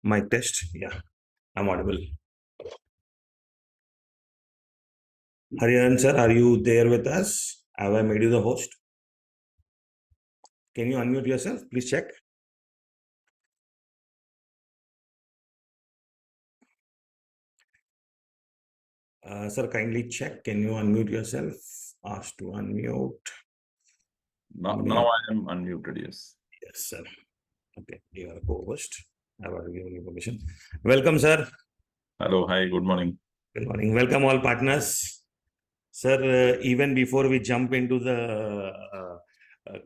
Mic test. Yeah, I'm audible. Hariharan sir, are you there with us? Have I made you the host? Can you unmute yourself? Please check. Sir, kindly check. Can you unmute yourself? Ask to unmute. Now I am unmuted, yes. Yes, sir. Okay, you are a co-host. I have given you permission. Welcome, sir. Hello, hi, good morning. Good morning. Welcome, all partners. Sir, even before we jump into the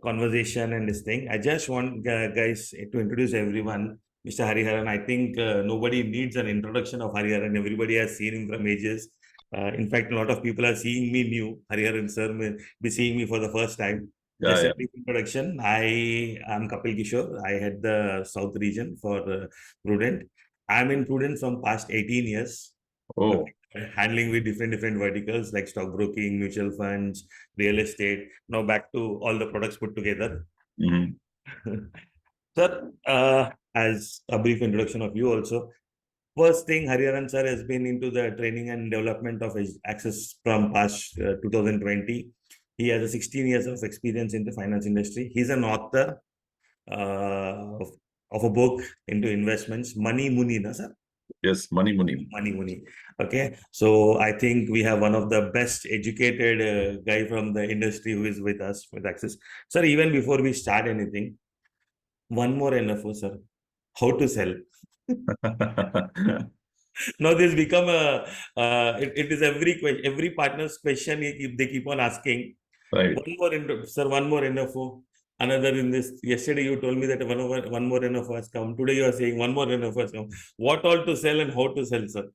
conversation and this thing, I just want guys to introduce everyone. Mr. Hariharan, I think nobody needs an introduction of Hariharan. Everybody has seen him from ages. In fact, a lot of people are seeing me new. Hariharan sir may be seeing me for the first time. Just a brief introduction. I am Kapil Kishore. I head the South region for Prudent. I'm in Prudent from past 18 years. Oh, Handling with different verticals like stockbroking, mutual funds, real estate. Now back to all the products put together. Sir, as a brief introduction of you also, first thing, Hariharan sir has been into the training and development of his access from past 2020. He has a 16 years of experience in the finance industry. He's an author of a book into investments, Money Muni, na sir? Yes, Money Muni. Money Muni. Okay. So I think we have one of the best educated guy from the industry who is with us with access. Sir, even before we start anything, one more NFO, sir. How to sell? Now this become a it is every partner's question they keep on asking. Right. One more sir, one more NFO. Another in this. Yesterday you told me that one more NFO has come. Today you are saying one more NFO has come. What all to sell and how to sell, sir?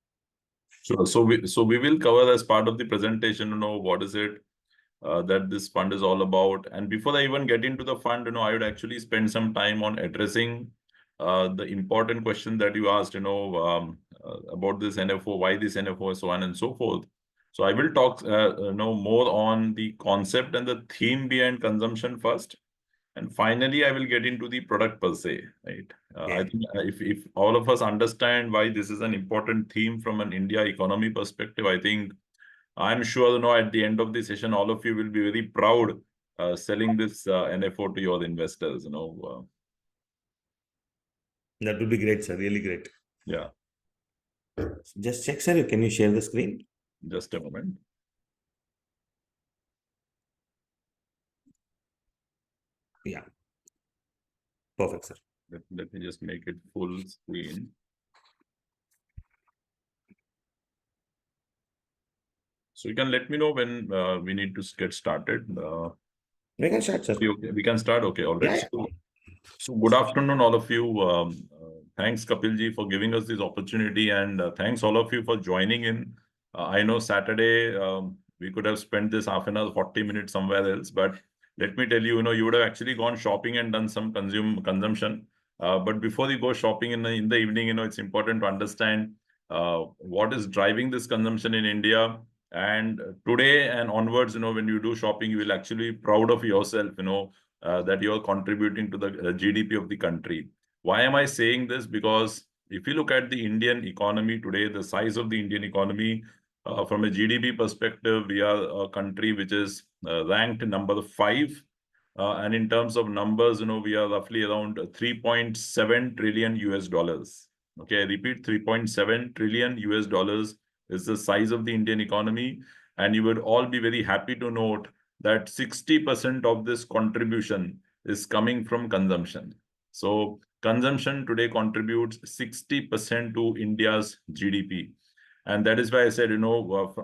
Sure. So we will cover as part of the presentation, what is it that this fund is all about. And before I even get into the fund, I would actually spend some time on addressing the important question that you asked, about this NFO, why this NFO, so on and so forth. So I will talk, more on the concept and the theme behind consumption first. And finally, I will get into the product per se, right? I think if all of us understand why this is an important theme from an India economy perspective, I think I'm sure, at the end of the session, all of you will be very proud selling this NFO to your investors, That would be great, sir. Really great. Yeah. Just check, sir. Can you share the screen? Just a moment. Yeah. Perfect, sir. Let me just make it full screen. So you can let me know when we need to get started. We can start, sir. Okay, we can start. Okay, all right. Yeah. So good afternoon, all of you. Thanks, Kapilji, for giving us this opportunity, and thanks all of you for joining in. I know Saturday we could have spent this half an hour, 40 minutes somewhere else, but let me tell you, you would have actually gone shopping and done some consumption. But before you go shopping in the evening, it's important to understand what is driving this consumption in India. And today and onwards, when you do shopping, you will actually be proud of yourself, that you are contributing to the GDP of the country. Why am I saying this? Because if you look at the Indian economy today, the size of the Indian economy, from a GDP perspective, we are a country which is ranked number 5. And in terms of numbers, we are roughly around 3.7 trillion US dollars. Okay, I repeat, 3.7 trillion US dollars is the size of the Indian economy. And you would all be very happy to note that 60% of this contribution is coming from consumption. So consumption today contributes 60% to India's GDP. And that is why I said,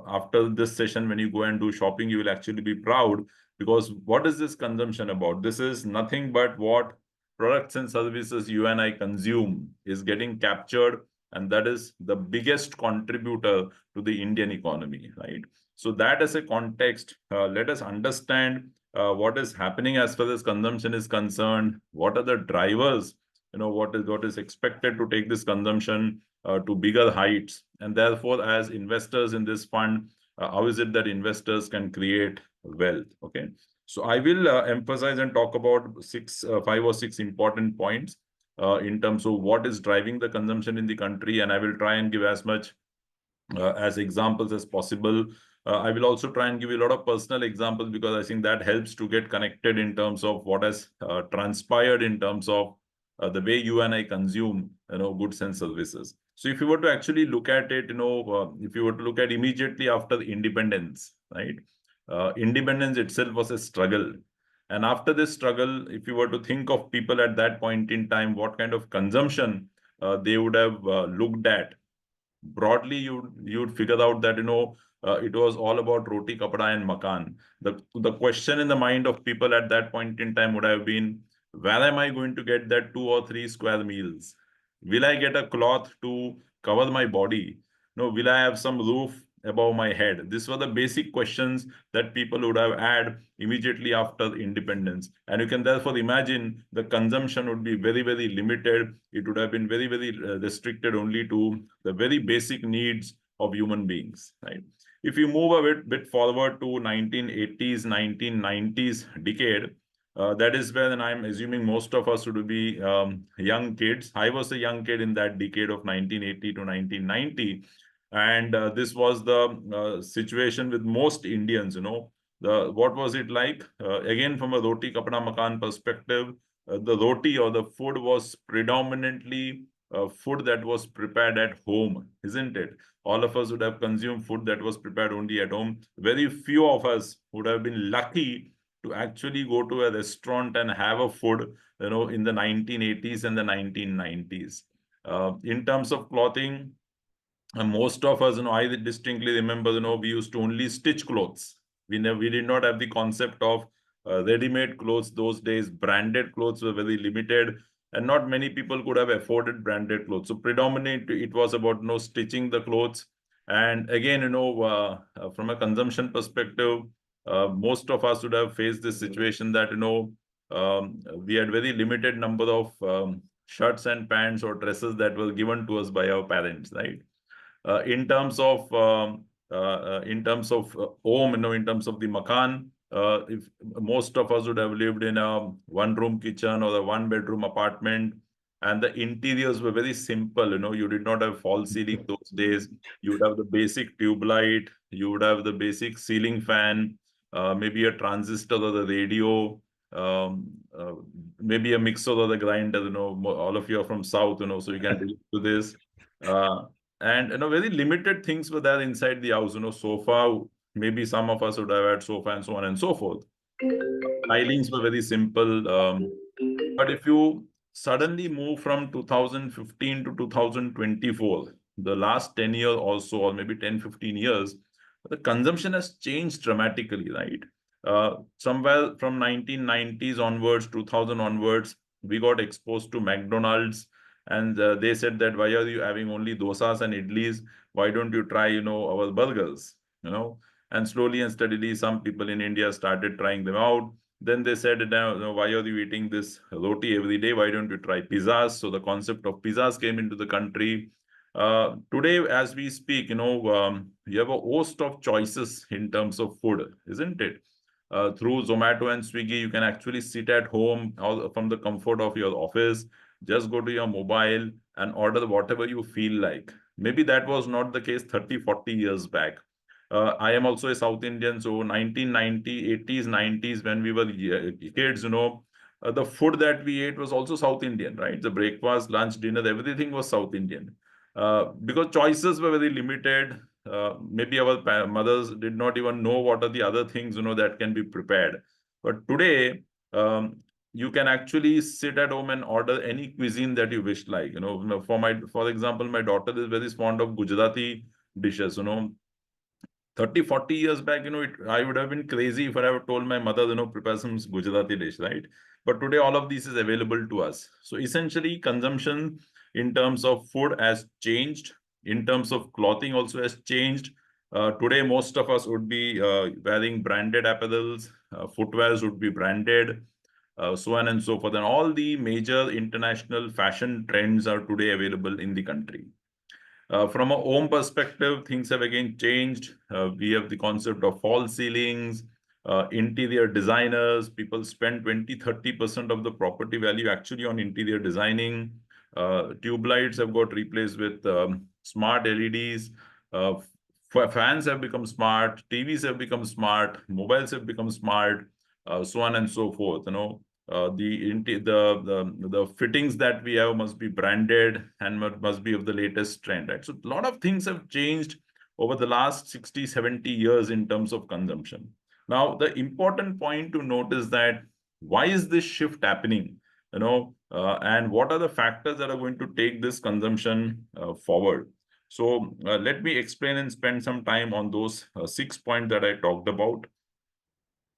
after this session, when you go and do shopping, you will actually be proud, because what is this consumption about? This is nothing but what products and services you and I consume is getting captured. And that is the biggest contributor to the Indian economy, right? So that as a context, let us understand what is happening as far as consumption is concerned. What are the drivers? What is expected to take this consumption to bigger heights? And therefore, as investors in this fund, how is it that investors can create wealth? Okay. So I will emphasize and talk about 5 or 6 important points. in terms of what is driving the consumption in the country, and I will try and give as much as examples as possible. I will also try and give you a lot of personal examples because I think that helps to get connected in terms of what has transpired in terms of the way you and I consume, goods and services. So if you were to actually look at it, if you were to look at immediately after the independence, right? Independence itself was a struggle. And after this struggle, if you were to think of people at that point in time, what kind of consumption they would have looked at, broadly you'd figure out that it was all about roti kapda and makan. The question in the mind of people at that point in time would have been, where am I going to get that 2 or 3 square meals? Will I get a cloth to cover my body? No, will I have some roof above my head? These were the basic questions that people would have had immediately after independence. And you can therefore imagine the consumption would be very, very limited. It would have been very, very restricted only to the very basic needs of human beings, right? If you move a bit forward to 1980s, 1990s decade, that is when I'm assuming most of us would be young kids. I was a young kid in that decade of 1980 to 1990. And this was the situation with most Indians, what was it like? Again, from a roti kapda makan perspective, the roti or the food was predominantly food that was prepared at home, isn't it? All of us would have consumed food that was prepared only at home. Very few of us would have been lucky to actually go to a restaurant and have a food, in the 1980s and the 1990s. In terms of clothing, most of us, I distinctly remember, we used to only stitch clothes. We did not have the concept of ready-made clothes those days. Branded clothes were very limited, and not many people could have afforded branded clothes. So predominantly, it was about stitching the clothes. And again, from a consumption perspective, most of us would have faced this situation that we had very limited number of shirts and pants or dresses that were given to us by our parents, right? In terms of home, in terms of the makan, if most of us would have lived in a one-room kitchen or a one-bedroom apartment, and the interiors were very simple. You did not have false ceiling those days. You would have the basic tube light. You would have the basic ceiling fan, maybe a transistor or the radio, um, uh, maybe a mixer or the grinder. All of you are from South, so you can relate to this. And very limited things were there inside the house. Sofa, maybe some of us would have had sofa and so on and so forth. Tilings were very simple. But if you suddenly move from 2015 to 2024, the last 10 years also, or maybe 10, 15 years, the consumption has changed dramatically, right? Somewhere from 1990s onwards, 2000 onwards, we got exposed to McDonald's, and they said that, why are you having only dosas and idlis? Why don't you try, our burgers? And slowly and steadily, some people in India started trying them out. Then they said, now, why are you eating this roti every day? Why don't you try pizzas? So the concept of pizzas came into the country. Today, as we speak, you have a host of choices in terms of food, isn't it? Through Zomato and Swiggy, you can actually sit at home or from the comfort of your office. Just go to your mobile and order whatever you feel like. Maybe that was not the case 30, 40 years back. I am also a South Indian, so 1990, 80s, 90s, when we were kids, the food that we ate was also South Indian, right? The breakfast, lunch, dinner, everything was South Indian. Because choices were very limited. Maybe our mothers did not even know what are the other things, that can be prepared. But today, you can actually sit at home and order any cuisine that you wish like. For example, my daughter is very fond of Gujarati dishes, 30, 40 years back, I would have been crazy if I have told my mother, prepare some Gujarati dish, right? But today, all of this is available to us. So essentially, consumption in terms of food has changed. In terms of clothing also has changed. Today, most of us would be wearing branded apparels. Footwears would be branded, so on and so forth. And all the major international fashion trends are today available in the country. From a home perspective, things have again changed. We have the concept of false ceilings. interior designers. People spend 20-30% of the property value actually on interior designing. Tube lights have got replaced with smart LEDs. Fans have become smart. TVs have become smart. Mobiles have become smart. So on and so forth. The fittings that we have must be branded and must be of the latest trend. Right? So a lot of things have changed over the last 60-70 years in terms of consumption. Now, the important point to note is that why is this shift happening? And what are the factors that are going to take this consumption forward? So let me explain and spend some time on those 6 points that I talked about.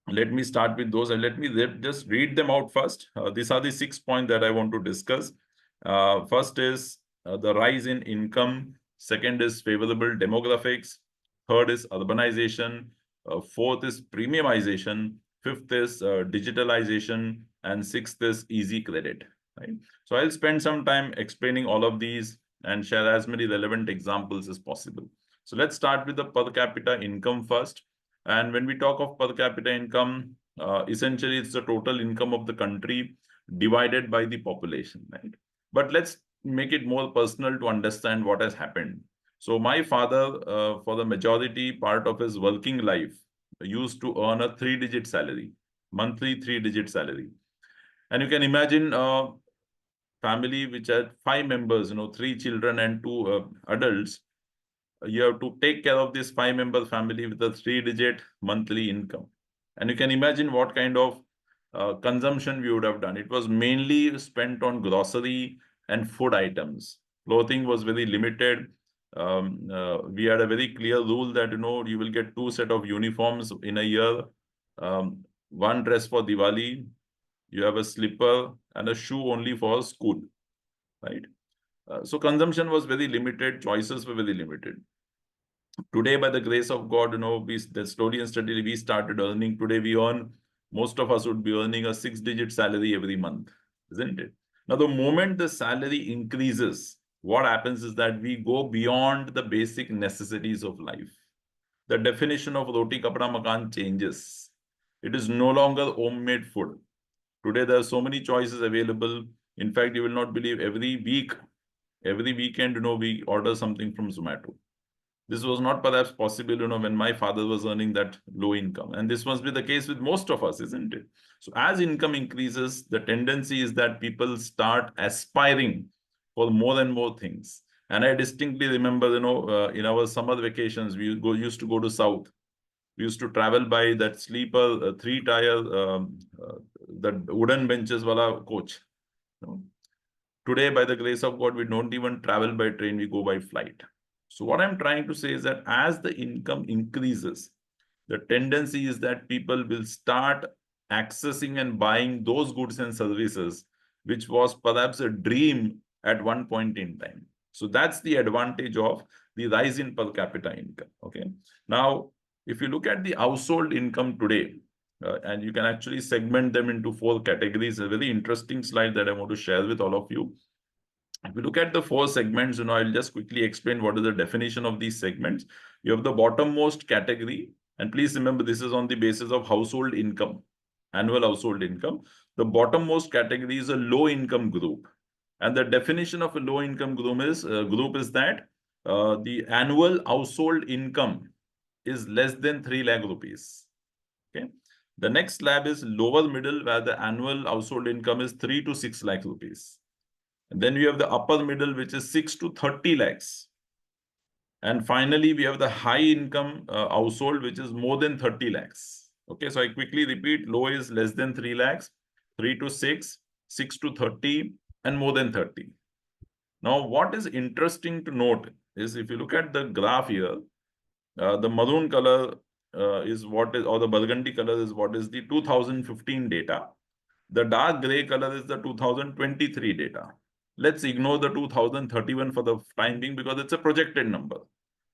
Let me start with those and let me just read them out first. These are the 6 points that I want to discuss. First is the rise in income. Second is favorable demographics. Third is urbanization. Fourth is premiumization. Fifth is digitalization. And sixth is easy credit. Right? So I'll spend some time explaining all of these and share as many relevant examples as possible. So let's start with the per capita income first. And when we talk of per capita income, essentially it's the total income of the country divided by the population, right? But let's make it more personal to understand what has happened. So my father, for the majority part of his working life, used to earn a 3-digit salary, monthly 3-digit salary. And you can imagine a family which had 5 members, 3 children and 2 adults. You have to take care of this 5-member family with a 3-digit monthly income. And you can imagine what kind of consumption we would have done. It was mainly spent on grocery and food items. Clothing was very limited. We had a very clear rule that, you will get 2 sets of uniforms in a year. One dress for Diwali. You have a slipper and a shoe only for school, right? So consumption was very limited. Choices were very limited. Today, by the grace of God, slowly and steadily we started earning. Today we earn, most of us would be earning a 6-digit salary every month, isn't it? Now, the moment the salary increases, what happens is that we go beyond the basic necessities of life. The definition of roti kapda makan changes. It is no longer homemade food. Today, there are so many choices available. In fact, you will not believe every weekend, we order something from Zomato. This was not perhaps possible, when my father was earning that low income. And this must be the case with most of us, isn't it? So as income increases, the tendency is that people start aspiring for more and more things. And I distinctly remember, in our summer vacations, we used to go to South. We used to travel by that sleeper 3-tire, the wooden benches wala coach. Today, by the grace of God, we don't even travel by train, we go by flight. So what I'm trying to say is that as the income increases, the tendency is that people will start accessing and buying those goods and services, which was perhaps a dream at one point in time. So that's the advantage of the rise in per capita income. Okay. Now, if you look at the household income today, and you can actually segment them into 4 categories, a very interesting slide that I want to share with all of you. If you look at the 4 segments, I'll just quickly explain what is the definition of these segments. You have the bottommost category, and please remember this is on the basis of household income, annual household income. The bottommost category is a low income group. And the definition of a low income group is that the annual household income is less than 3 lakh rupees. Okay. The next slab is lower middle, where the annual household income is 3 to 6 lakh rupees. And then we have the upper middle, which is 6 to 30 lakhs. And finally, we have the high income household, which is more than 30 lakhs. Okay, so I quickly repeat, low is less than 3 lakhs, 3 to 6, 6 to 30, and more than 30. Now, what is interesting to note is if you look at the graph here, the maroon color is what is, or the burgundy color is what is the 2015 data. The dark gray color is the 2023 data. Let's ignore the 2031 for the time being because it's a projected number.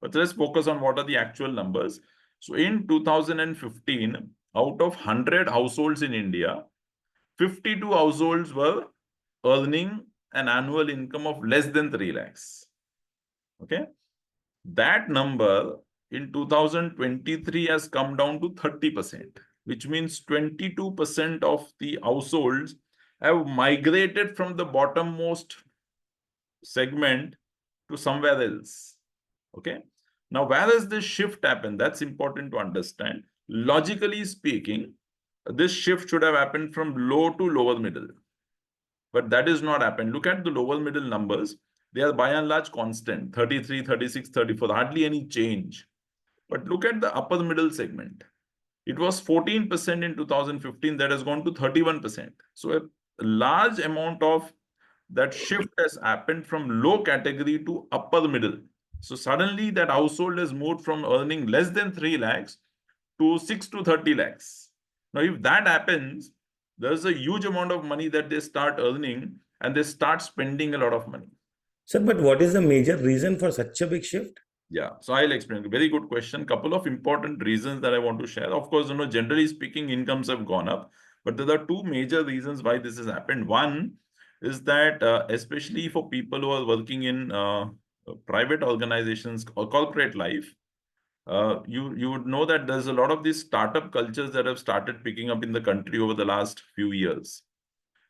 But let's focus on what are the actual numbers. So in 2015, out of 100 households in India, 52 households were earning an annual income of less than 3 lakhs. Okay. That number in 2023 has come down to 30%. which means 22% of the households have migrated from the bottommost segment to somewhere else. Okay. Now, where has this shift happened? That's important to understand. Logically speaking, this shift should have happened from low to lower middle. But that is not happened. Look at the lower middle numbers. They are by and large constant, 33, 36, 34, hardly any change. But look at the upper middle segment. It was 14% in 2015, that has gone to 31%. So a large amount of that shift has happened from low category to upper middle. So suddenly that household has moved from earning less than 3 lakhs to 6 to 30 lakhs. Now, if that happens, there's a huge amount of money that they start earning and they start spending a lot of money. Sir, but what is the major reason for such a big shift? Yeah, so I'll explain. Very good question. Couple of important reasons that I want to share. Of course, generally speaking, incomes have gone up, but there are two major reasons why this has happened. One is that especially for people who are working in private organizations or corporate life, you would know that there's a lot of these startup cultures that have started picking up in the country over the last few years.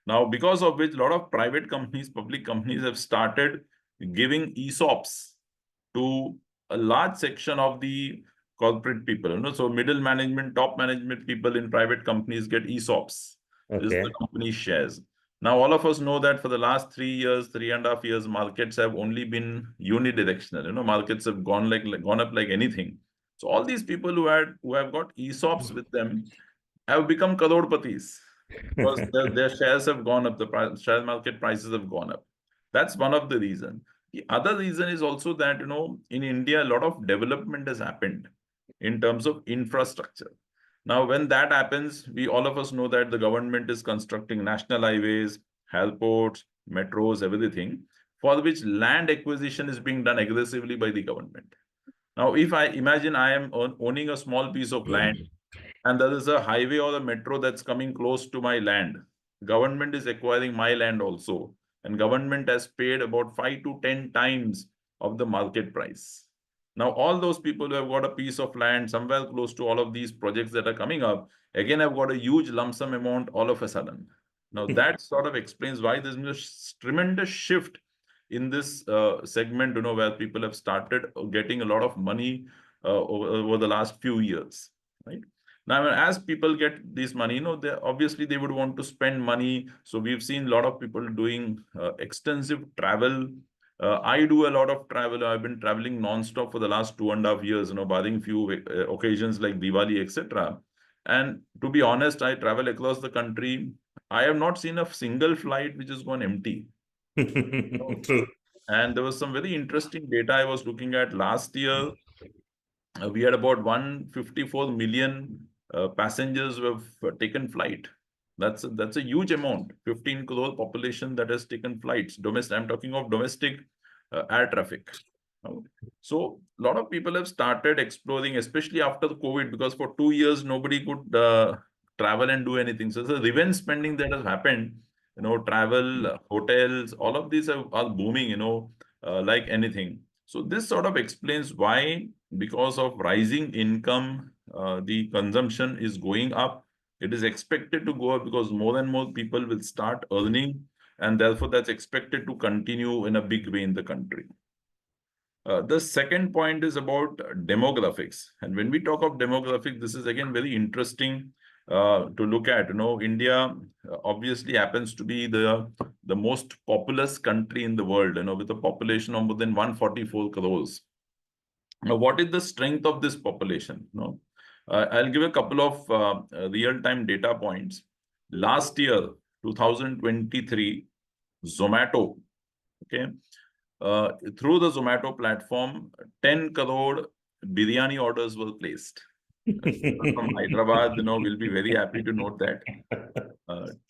Now, because of which a lot of private companies, public companies have started giving ESOPs to a large section of the corporate people. So middle management, top management people in private companies get ESOPs. This is the company shares. Now, all of us know that for the last 3 years, 3.5 years, markets have only been unidirectional. Markets have gone up like anything. So all these people who have got ESOPs with them have become crorpatis because their shares have gone up. The share market prices have gone up. That's one of the reasons. The other reason is also that, in India, a lot of development has happened in terms of infrastructure. Now, when that happens, all of us know that the government is constructing national highways, helports, metros, everything, for which land acquisition is being done aggressively by the government. Now, if I imagine I am owning a small piece of land and there is a highway or a metro that's coming close to my land, government is acquiring my land also, and government has paid about 5 to 10 times of the market price. Now, all those people who have got a piece of land somewhere close to all of these projects that are coming up, again, have got a huge lump sum amount all of a sudden. Now, that sort of explains why there's been a tremendous shift in this segment, where people have started getting a lot of money over the last few years, right? Now, as people get this money, obviously they would want to spend money. So we've seen a lot of people doing extensive travel. I do a lot of travel. I've been traveling non-stop for the last 2.5 years, barring few occasions like Diwali, etc. And to be honest, I travel across the country. I have not seen a single flight which has gone empty. True. And there was some very interesting data I was looking at last year. We had about 154 million passengers who have taken flight. That's a huge amount. 15 crore population that has taken flights. I'm talking of domestic air traffic. So a lot of people have started exploring, especially after the COVID, because for 2 years nobody could travel and do anything. So the revenge spending that has happened, travel, hotels, all of these are booming, like anything. So this sort of explains why, because of rising income, the consumption is going up. It is expected to go up because more and more people will start earning, and therefore that's expected to continue in a big way in the country. The second point is about demographics. And when we talk of demographics, this is again very interesting to look at. India obviously happens to be the most populous country in the world, with a population of more than 144 crores. Now, what is the strength of this population? I'll give a couple of real-time data points. Last year, 2023, Zomato, okay, through the Zomato platform, 10 crore biryani orders were placed. From Hyderabad, we'll be very happy to note that.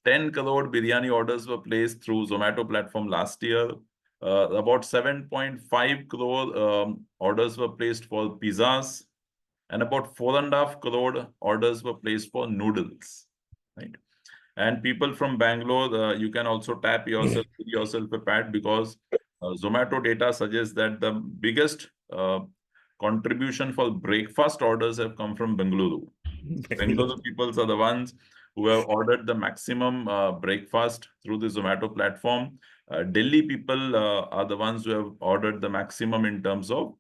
10 crore biryani orders were placed through Zomato platform last year. About 7.5 crore orders were placed for pizzas, and about 4.5 crore orders were placed for noodles, right? And people from Bangalore, you can also tap yourself a pat, because Zomato data suggests that the biggest contribution for breakfast orders have come from Bengaluru. Bengaluru peoples are the ones who have ordered the maximum breakfast through the Zomato platform. Delhi people are the ones who have ordered the maximum in terms of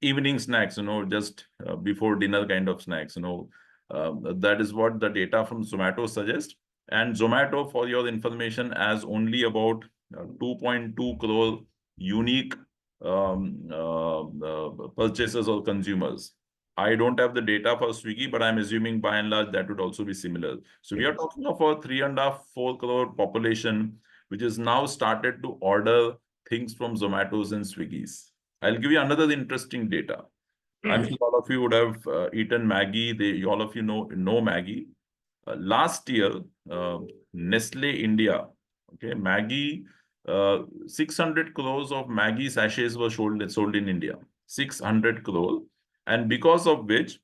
evening snacks, just before dinner kind of snacks, that is what the data from Zomato suggests. And Zomato, for your information, has only about 2.2 crore unique purchasers or consumers. I don't have the data for Swiggy, but I'm assuming by and large that would also be similar. So we are talking of a 3.5, 4 crore population, which has now started to order things from Zomatos and Swiggies. I'll give you another interesting data. I'm sure all of you would have eaten Maggie. All of you know Maggie. Last year, Nestle India, okay, Maggie, 600 crores of Maggie sachets were sold in India. 600 crore. And because of which,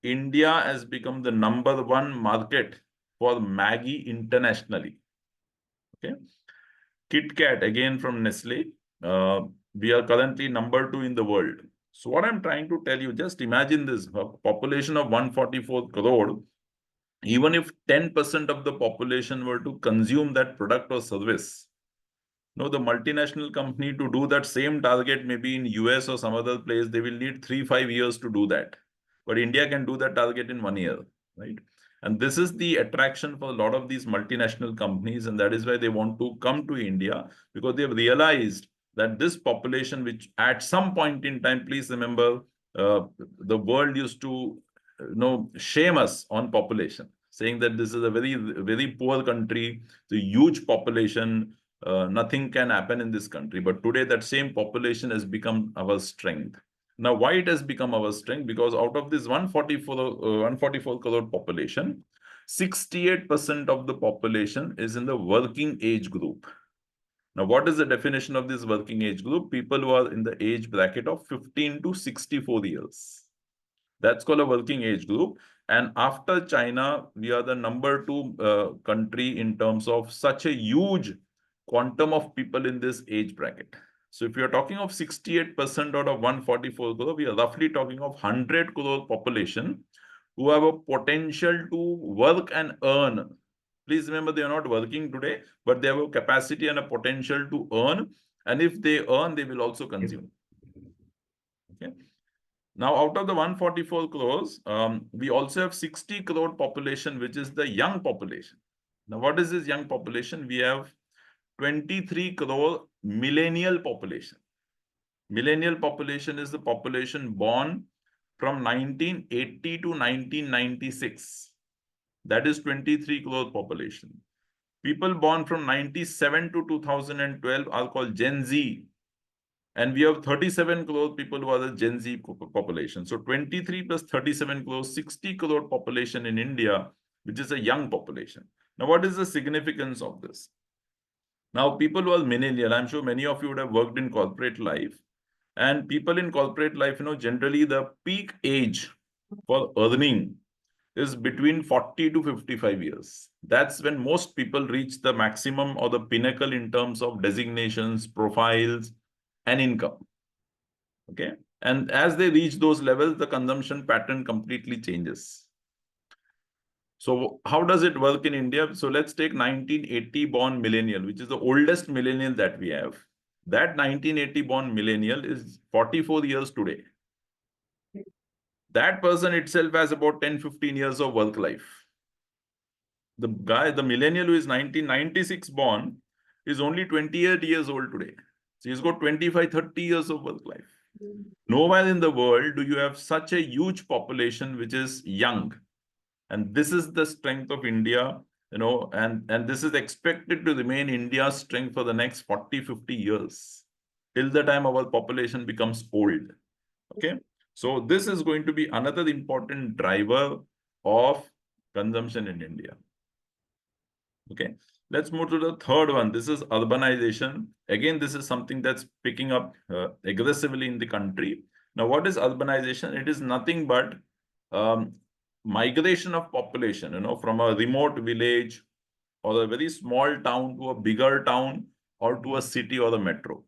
India has become the #1 market for Maggie internationally. Okay. Kit Kat, again from Nestle, we are currently #2 in the world. So what I'm trying to tell you, just imagine this, a population of 144 crore, even if 10% of the population were to consume that product or service, the multinational company to do that same target, maybe in US or some other place, they will need 3-5 years to do that. But India can do that target in 1 year, right? And this is the attraction for a lot of these multinational companies. And that is why they want to come to India, because they have realized that this population, which at some point in time, please remember, the world used to shame us on population, saying that this is a very, very poor country, the huge population, nothing can happen in this country. But today, that same population has become our strength. Now, why it has become our strength? Because out of this 144 crore population, 68% of the population is in the working age group. Now, what is the definition of this working age group? People who are in the age bracket of 15 to 64 years. That's called a working age group. And after China, we are the #2 country in terms of such a huge quantum of people in this age bracket. So if you're talking of 68% out of 144 crore, we are roughly talking of 100 crore population who have a potential to work and earn. Please remember, they are not working today, but they have a capacity and a potential to earn. And if they earn, they will also consume. Okay. Now, out of the 144 crores, we also have 60 crore population, which is the young population. Now, what is this young population? We have 23 crore millennial population. Millennial population is the population born from 1980 to 1996. That is 23 crore population. People born from 97 to 2012 are called Gen Z. And we have 37 crore people who are the Gen Z population. So 23 plus 37 crore, 60 crore population in India, which is a young population. Now, what is the significance of this? Now, people who are millennial, I'm sure many of you would have worked in corporate life. And people in corporate life, generally the peak age for earning is between 40 to 55 years. That's when most people reach the maximum or the pinnacle in terms of designations, profiles, and income. Okay. And as they reach those levels, the consumption pattern completely changes. So how does it work in India? So let's take 1980 born millennial, which is the oldest millennial that we have. That 1980 born millennial is 44 years today. That person itself has about 10-15 years of work life. The millennial who is 1996 born is only 28 years old today. So he's got 25-30 years of work life. Nowhere in the world do you have such a huge population which is young. And this is the strength of India, and this is expected to remain India's strength for the next 40-50 years, till the time our population becomes old. Okay. So this is going to be another important driver of consumption in India. Okay. Let's move to the third one. This is urbanization. Again, this is something that's picking up aggressively in the country. Now, what is urbanization? It is nothing but migration of population, from a remote village or a very small town to a bigger town or to a city or a metro.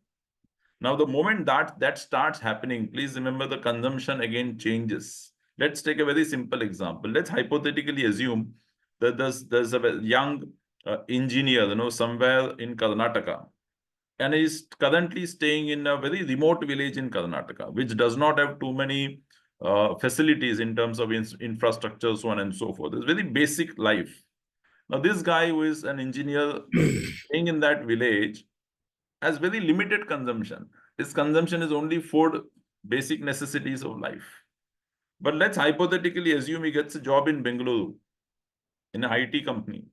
Now, the moment that starts happening, please remember the consumption again changes. Let's take a very simple example. Let's hypothetically assume that there's a young engineer, somewhere in Karnataka, and is currently staying in a very remote village in Karnataka, which does not have too many facilities in terms of infrastructure, so on and so forth. It's very basic life. Now, this guy who is an engineer staying in that village has very limited consumption. His consumption is only food, basic necessities of life. But let's hypothetically assume he gets a job in Bengaluru, in an IT company.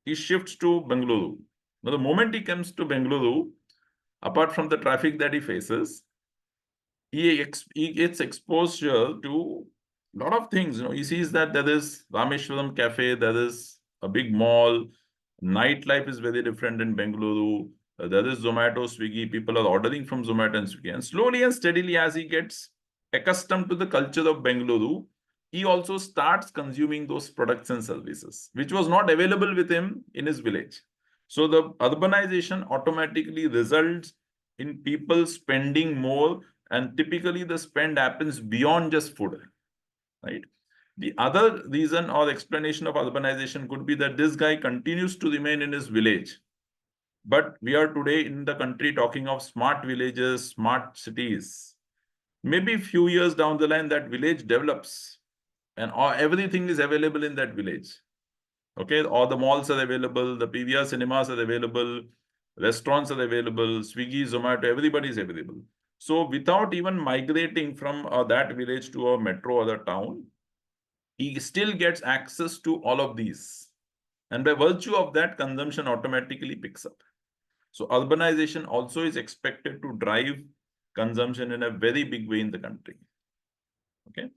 He shifts to Bengaluru. Now, the moment he comes to Bengaluru, apart from the traffic that he faces, he gets exposure to a lot of things. He sees that there is Rameshwaram Cafe, there is a big mall, nightlife is very different in Bengaluru. There is Zomato, Swiggy, people are ordering from Zomato and Swiggy. And slowly and steadily, as he gets accustomed to the culture of Bengaluru, he also starts consuming those products and services, which was not available with him in his village. So the urbanization automatically results in people spending more, and typically the spend happens beyond just food, right? The other reason or explanation of urbanization could be that this guy continues to remain in his village. But we are today in the country talking of smart villages, smart cities. Maybe a few years down the line, that village develops and everything is available in that village. Okay, all the malls are available, the PVR cinemas are available, restaurants are available, Swiggy, Zomato, everybody is available. So without even migrating from that village to a metro or the town, he still gets access to all of these. And by virtue of that, consumption automatically picks up. So urbanization also is expected to drive consumption in a very big way in the country. Okay.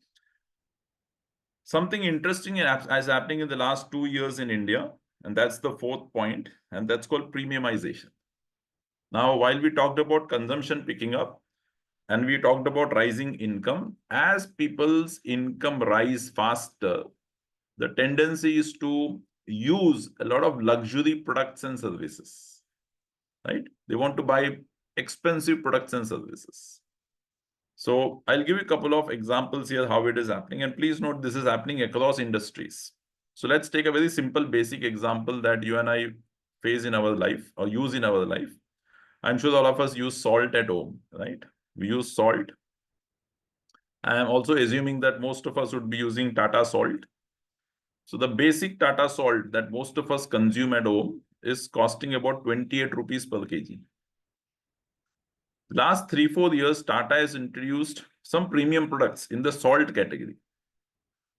Something interesting is happening in the last 2 years in India, and that's the fourth point, and that's called premiumization. Now, while we talked about consumption picking up, and we talked about rising income, as people's income rise faster, the tendency is to use a lot of luxury products and services, right? They want to buy expensive products and services. So I'll give you a couple of examples here how it is happening. And please note, this is happening across industries. So let's take a very simple, basic example that you and I face in our life or use in our life. I'm sure all of us use salt at home, right? We use salt. I am also assuming that most of us would be using Tata salt. So the basic Tata salt that most of us consume at home is costing about 28 rupees per kg. Last 3-4 years, Tata has introduced some premium products in the salt category.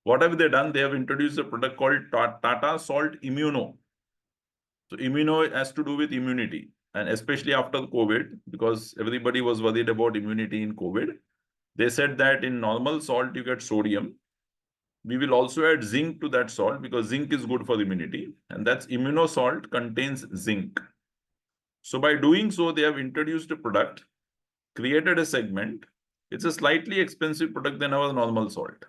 What have they done? They have introduced a product called Tata Salt Immuno. So Immuno has to do with immunity, and especially after COVID, because everybody was worried about immunity in COVID. They said that in normal salt, you get sodium. We will also add zinc to that salt because zinc is good for immunity, and that's Immuno salt contains zinc. So by doing so, they have introduced a product, created a segment. It's a slightly expensive product than our normal salt.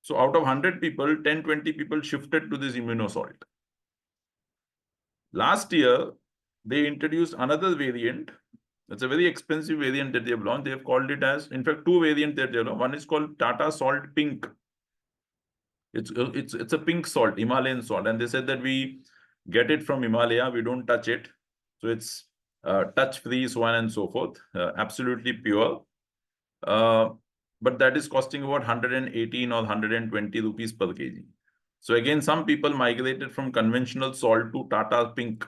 So out of 100 people, 10-20 people shifted to this Immuno salt. Last year, they introduced another variant. It's a very expensive variant that they have launched. They have called it as, in fact, two variants that they have launched. One is called Tata Salt Pink. It's a pink salt, Himalayan salt. And they said that we get it from Himalaya, we don't touch it. So it's touch-free, so on and so forth, absolutely pure. But that is costing about 118 or 120 rupees per kg. So again, some people migrated from conventional salt to Tata Pink.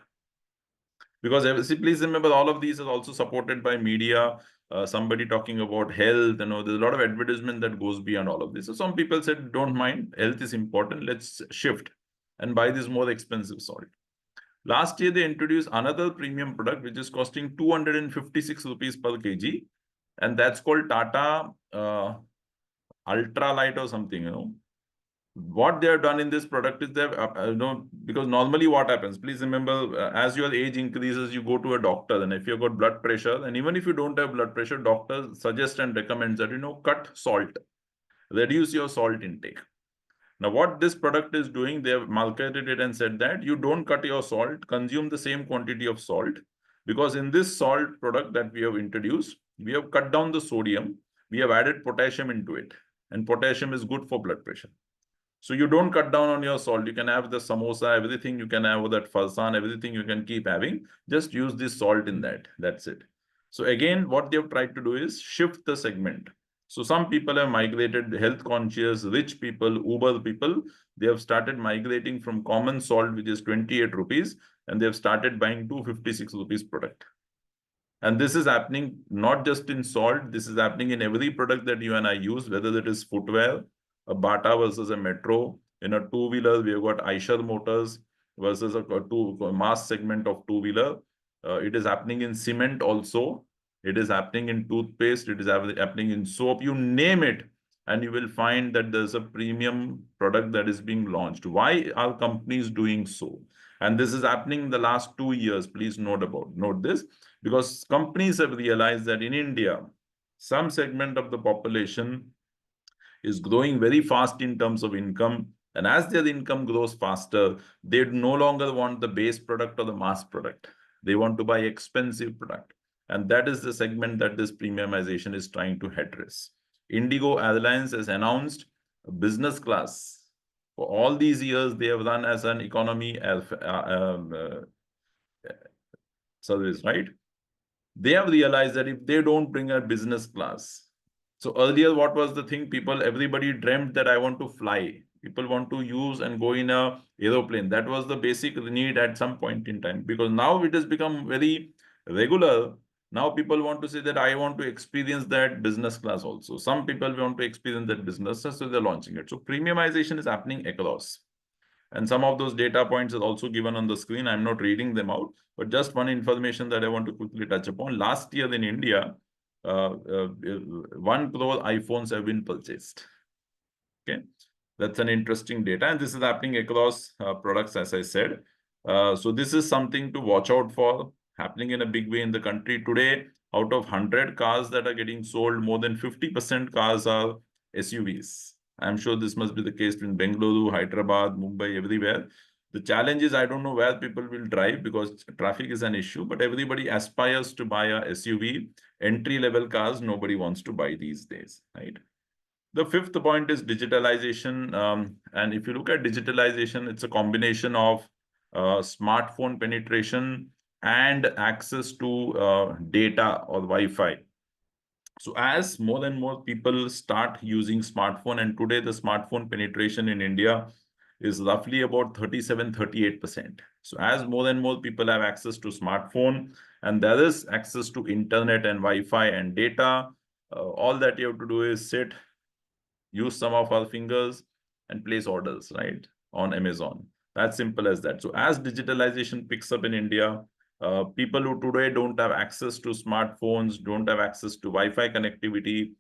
Because please remember, all of these is also supported by media, somebody talking about health, there's a lot of advertisement that goes beyond all of this. So some people said, don't mind, health is important, let's shift and buy this more expensive salt. Last year, they introduced another premium product, which is costing 256 rupees per kg. And that's called Tata Ultralight or something, What they have done in this product is they've, because normally what happens, please remember, as your age increases, you go to a doctor, and if you've got blood pressure, and even if you don't have blood pressure, doctor suggests and recommends that, cut salt, reduce your salt intake. Now, what this product is doing, they have marketed it and said that you don't cut your salt, consume the same quantity of salt, because in this salt product that we have introduced, we have cut down the sodium, we have added potassium into it. And potassium is good for blood pressure. So you don't cut down on your salt. You can have the samosa, everything you can have, that farsan, everything you can keep having. Just use this salt in that. That's it. So again, what they've tried to do is shift the segment. So some people have migrated, health conscious, rich people, Uber people. They have started migrating from common salt, which is 28 rupees, and they have started buying 256 rupees product. And this is happening not just in salt, this is happening in every product that you and I use, whether it is footwear, a Bata versus a Metro. In a two-wheeler, we have got Eicher Motors versus a mass segment of two-wheeler. It is happening in cement also. It is happening in toothpaste. It is happening in soap. You name it, and you will find that there's a premium product that is being launched. Why are companies doing so? And this is happening in the last 2 years. Please note this, because companies have realized that in India, some segment of the population is growing very fast in terms of income. And as their income grows faster, they no longer want the base product or the mass product. They want to buy expensive product. And that is the segment that this premiumization is trying to address. Indigo Airlines has announced a business class. For all these years, they have run as an economy service, right? They have realized that if they don't bring a business class, so earlier, what was the thing? Everybody dreamt that I want to fly. People want to use and go in a aeroplane. That was the basic need at some point in time, because now it has become very regular. Now people want to say that I want to experience that business class also. Some people want to experience that business, so they're launching it. So premiumization is happening across. And some of those data points are also given on the screen. I'm not reading them out, but just one information that I want to quickly touch upon. Last year in India, 1 crore iPhones have been purchased. Okay, that's an interesting data, and this is happening across products, as I said. So this is something to watch out for, happening in a big way in the country today. Out of 100 cars that are getting sold, more than 50% cars are SUVs. I'm sure this must be the case in Bengaluru, Hyderabad, Mumbai, everywhere. The challenge is I don't know where people will drive because traffic is an issue, but everybody aspires to buy a SUV. Entry-level cars, nobody wants to buy these days, right? The fifth point is digitalization. And if you look at digitalization, it's a combination of smartphone penetration and access to data or Wi-Fi. So as more and more people start using smartphone, and today the smartphone penetration in India is roughly about 37-38%. So as more and more people have access to smartphone, and there is access to internet and Wi-Fi and data, all that you have to do is sit, use some of our fingers and place orders, right, on Amazon. That's simple as that. So as digitalization picks up in India, people who today don't have access to smartphones, don't have access to Wi-Fi connectivity,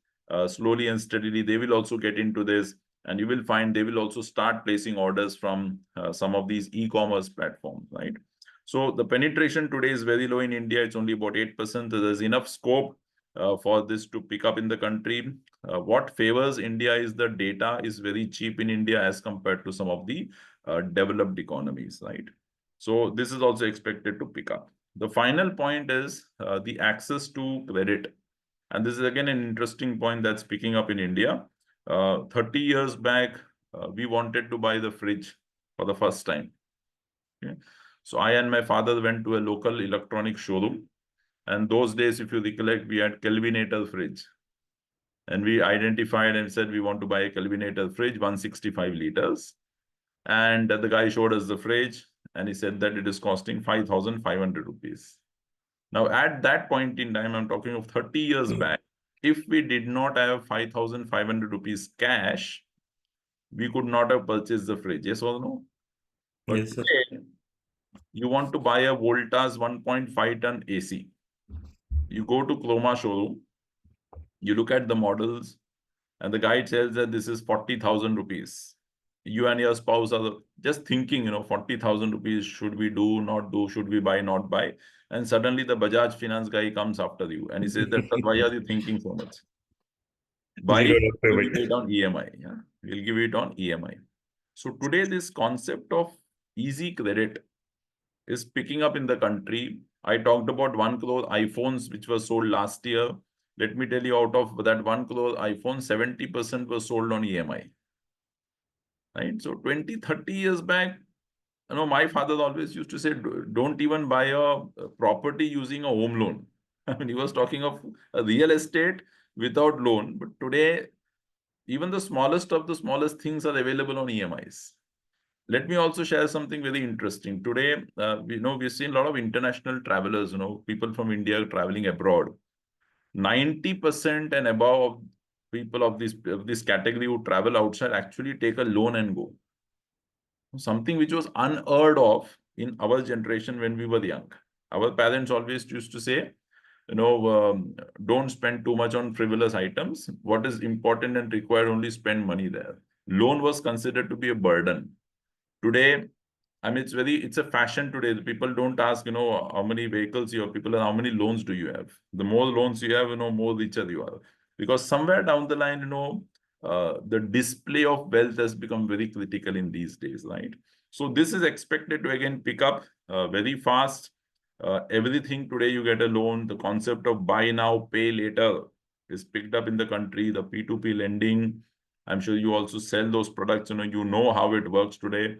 slowly and steadily, they will also get into this. And you will find they will also start placing orders from some of these e-commerce platforms, right? So the penetration today is very low in India. It's only about 8%. So there's enough scope for this to pick up in the country. What favors India is the data is very cheap in India as compared to some of the developed economies, right? So this is also expected to pick up. The final point is the access to credit. And this is again an interesting point that's picking up in India. 30 years back, we wanted to buy the fridge for the first time. Okay? So I and my father went to a local electronic showroom. And those days, if you recollect, we had Kelvinator fridge. And we identified and said, we want to buy a Kelvinator fridge, 165 liters. And the guy showed us the fridge and he said that it is costing 5,500 rupees. Now, at that point in time, I'm talking of 30 years back, if we did not have 5,500 rupees cash, we could not have purchased the fridge. Yes or no? But Yes, sir. today, you want to buy a Voltas 1.5 ton AC. You go to Chroma showroom, you look at the models, and the guy tells that this is 40,000 rupees. You and your spouse are just thinking, 40,000 rupees, should we do, not do, should we buy, not buy? And suddenly the Bajaj Finance guy comes after you and he says that, why are you thinking so much? Buy Zero it, down we'll payment. give it on EMI. Yeah? We'll give it on EMI. So today, this concept of easy credit is picking up in the country. I talked about 1 crore iPhones, which were sold last year. let me tell you, out of that 1 crore iPhone, 70% was sold on EMI. Right? So 20, 30 years back, my father always used to say, don't even buy a property using a home loan. I mean, he was talking of a real estate without loan. But today, even the smallest of the smallest things are available on EMIs. Let me also share something very interesting. Today, we've seen a lot of international travelers, people from India traveling abroad. 90% and above of people of this category who travel outside actually take a loan and go. Something which was unheard of in our generation when we were young. Our parents always used to say, don't spend too much on frivolous items. What is important and required, only spend money there. Loan was considered to be a burden. Today, I mean, it's a fashion today. The people don't ask, how many vehicles you have. People are, how many loans do you have? The more loans you have, more richer you are. Because somewhere down the line, the display of wealth has become very critical in these days, right? So this is expected to again pick up very fast. Everything today you get a loan. The concept of buy now, pay later is picked up in the country. The P2P lending, I'm sure you also sell those products. You know how it works today.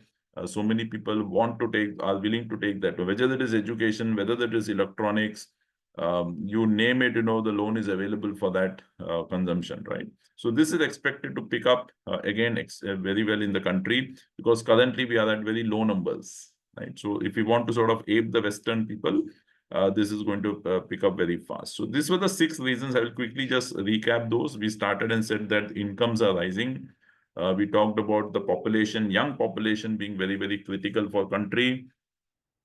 So many people are willing to take that, whether it is education, whether it is electronics, you name it, the loan is available for that consumption, right? So this is expected to pick up again very well in the country, because currently we are at very low numbers, right? So if we want to sort of ape the Western people, this is going to pick up very fast. So these were the 6 reasons. I will quickly just recap those. We started and said that incomes are rising. We talked about the population, young population being very, very critical for country.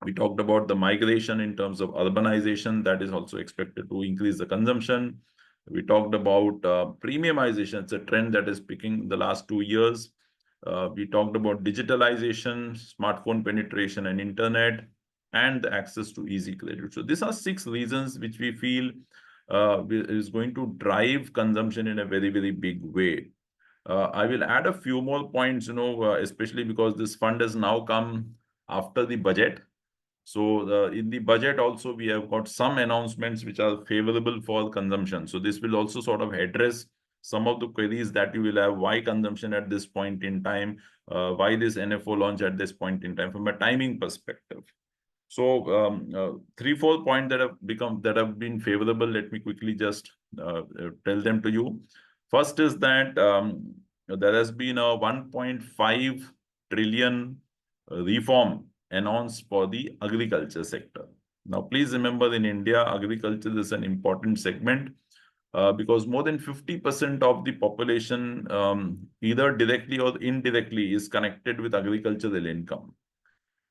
We talked about the migration in terms of urbanization, that is also expected to increase the consumption. We talked about premiumization. It's a trend that is picking the last 2 years. We talked about digitalization, smartphone penetration and internet, and the access to easy credit. So these are 6 reasons which we feel is going to drive consumption in a very, very big way. I will add a few more points, especially because this fund has now come after the budget. So in the budget also, we have got some announcements which are favorable for consumption. So this will also sort of address some of the queries that you will have. Why consumption at this point in time? Why this NFO launch at this point in time from a timing perspective? So 3-4 points that have been favorable. Let me quickly just tell them to you. First is that there has been a 1.5 trillion reform announced for the agriculture sector. Now, please remember, in India, agriculture is an important segment because more than 50% of the population, either directly or indirectly, is connected with agricultural income.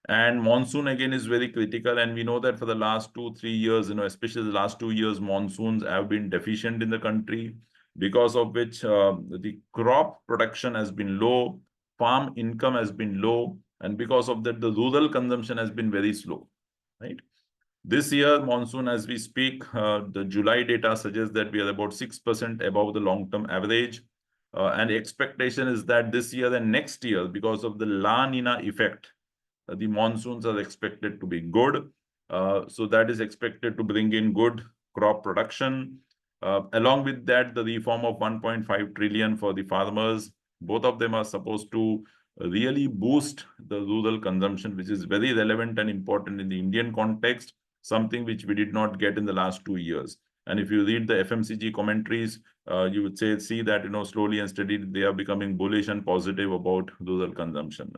And monsoon again is very critical. And we know that for the last 2-3 years, especially the last 2 years, monsoons have been deficient in the country, because of which the crop production has been low, farm income has been low, and because of that, the rural consumption has been very slow, right? This year, monsoon, as we speak, the July data suggests that we are about 6% above the long-term average. And the expectation is that this year and next year, because of the La Nina effect, the monsoons are expected to be good. So that is expected to bring in good crop production. Along with that, the reform of 1.5 trillion for the farmers, both of them are supposed to really boost the rural consumption, which is very relevant and important in the Indian context, something which we did not get in the last 2 years. And if you read the FMCG commentaries, you would see that, slowly and steadily, they are becoming bullish and positive about rural consumption,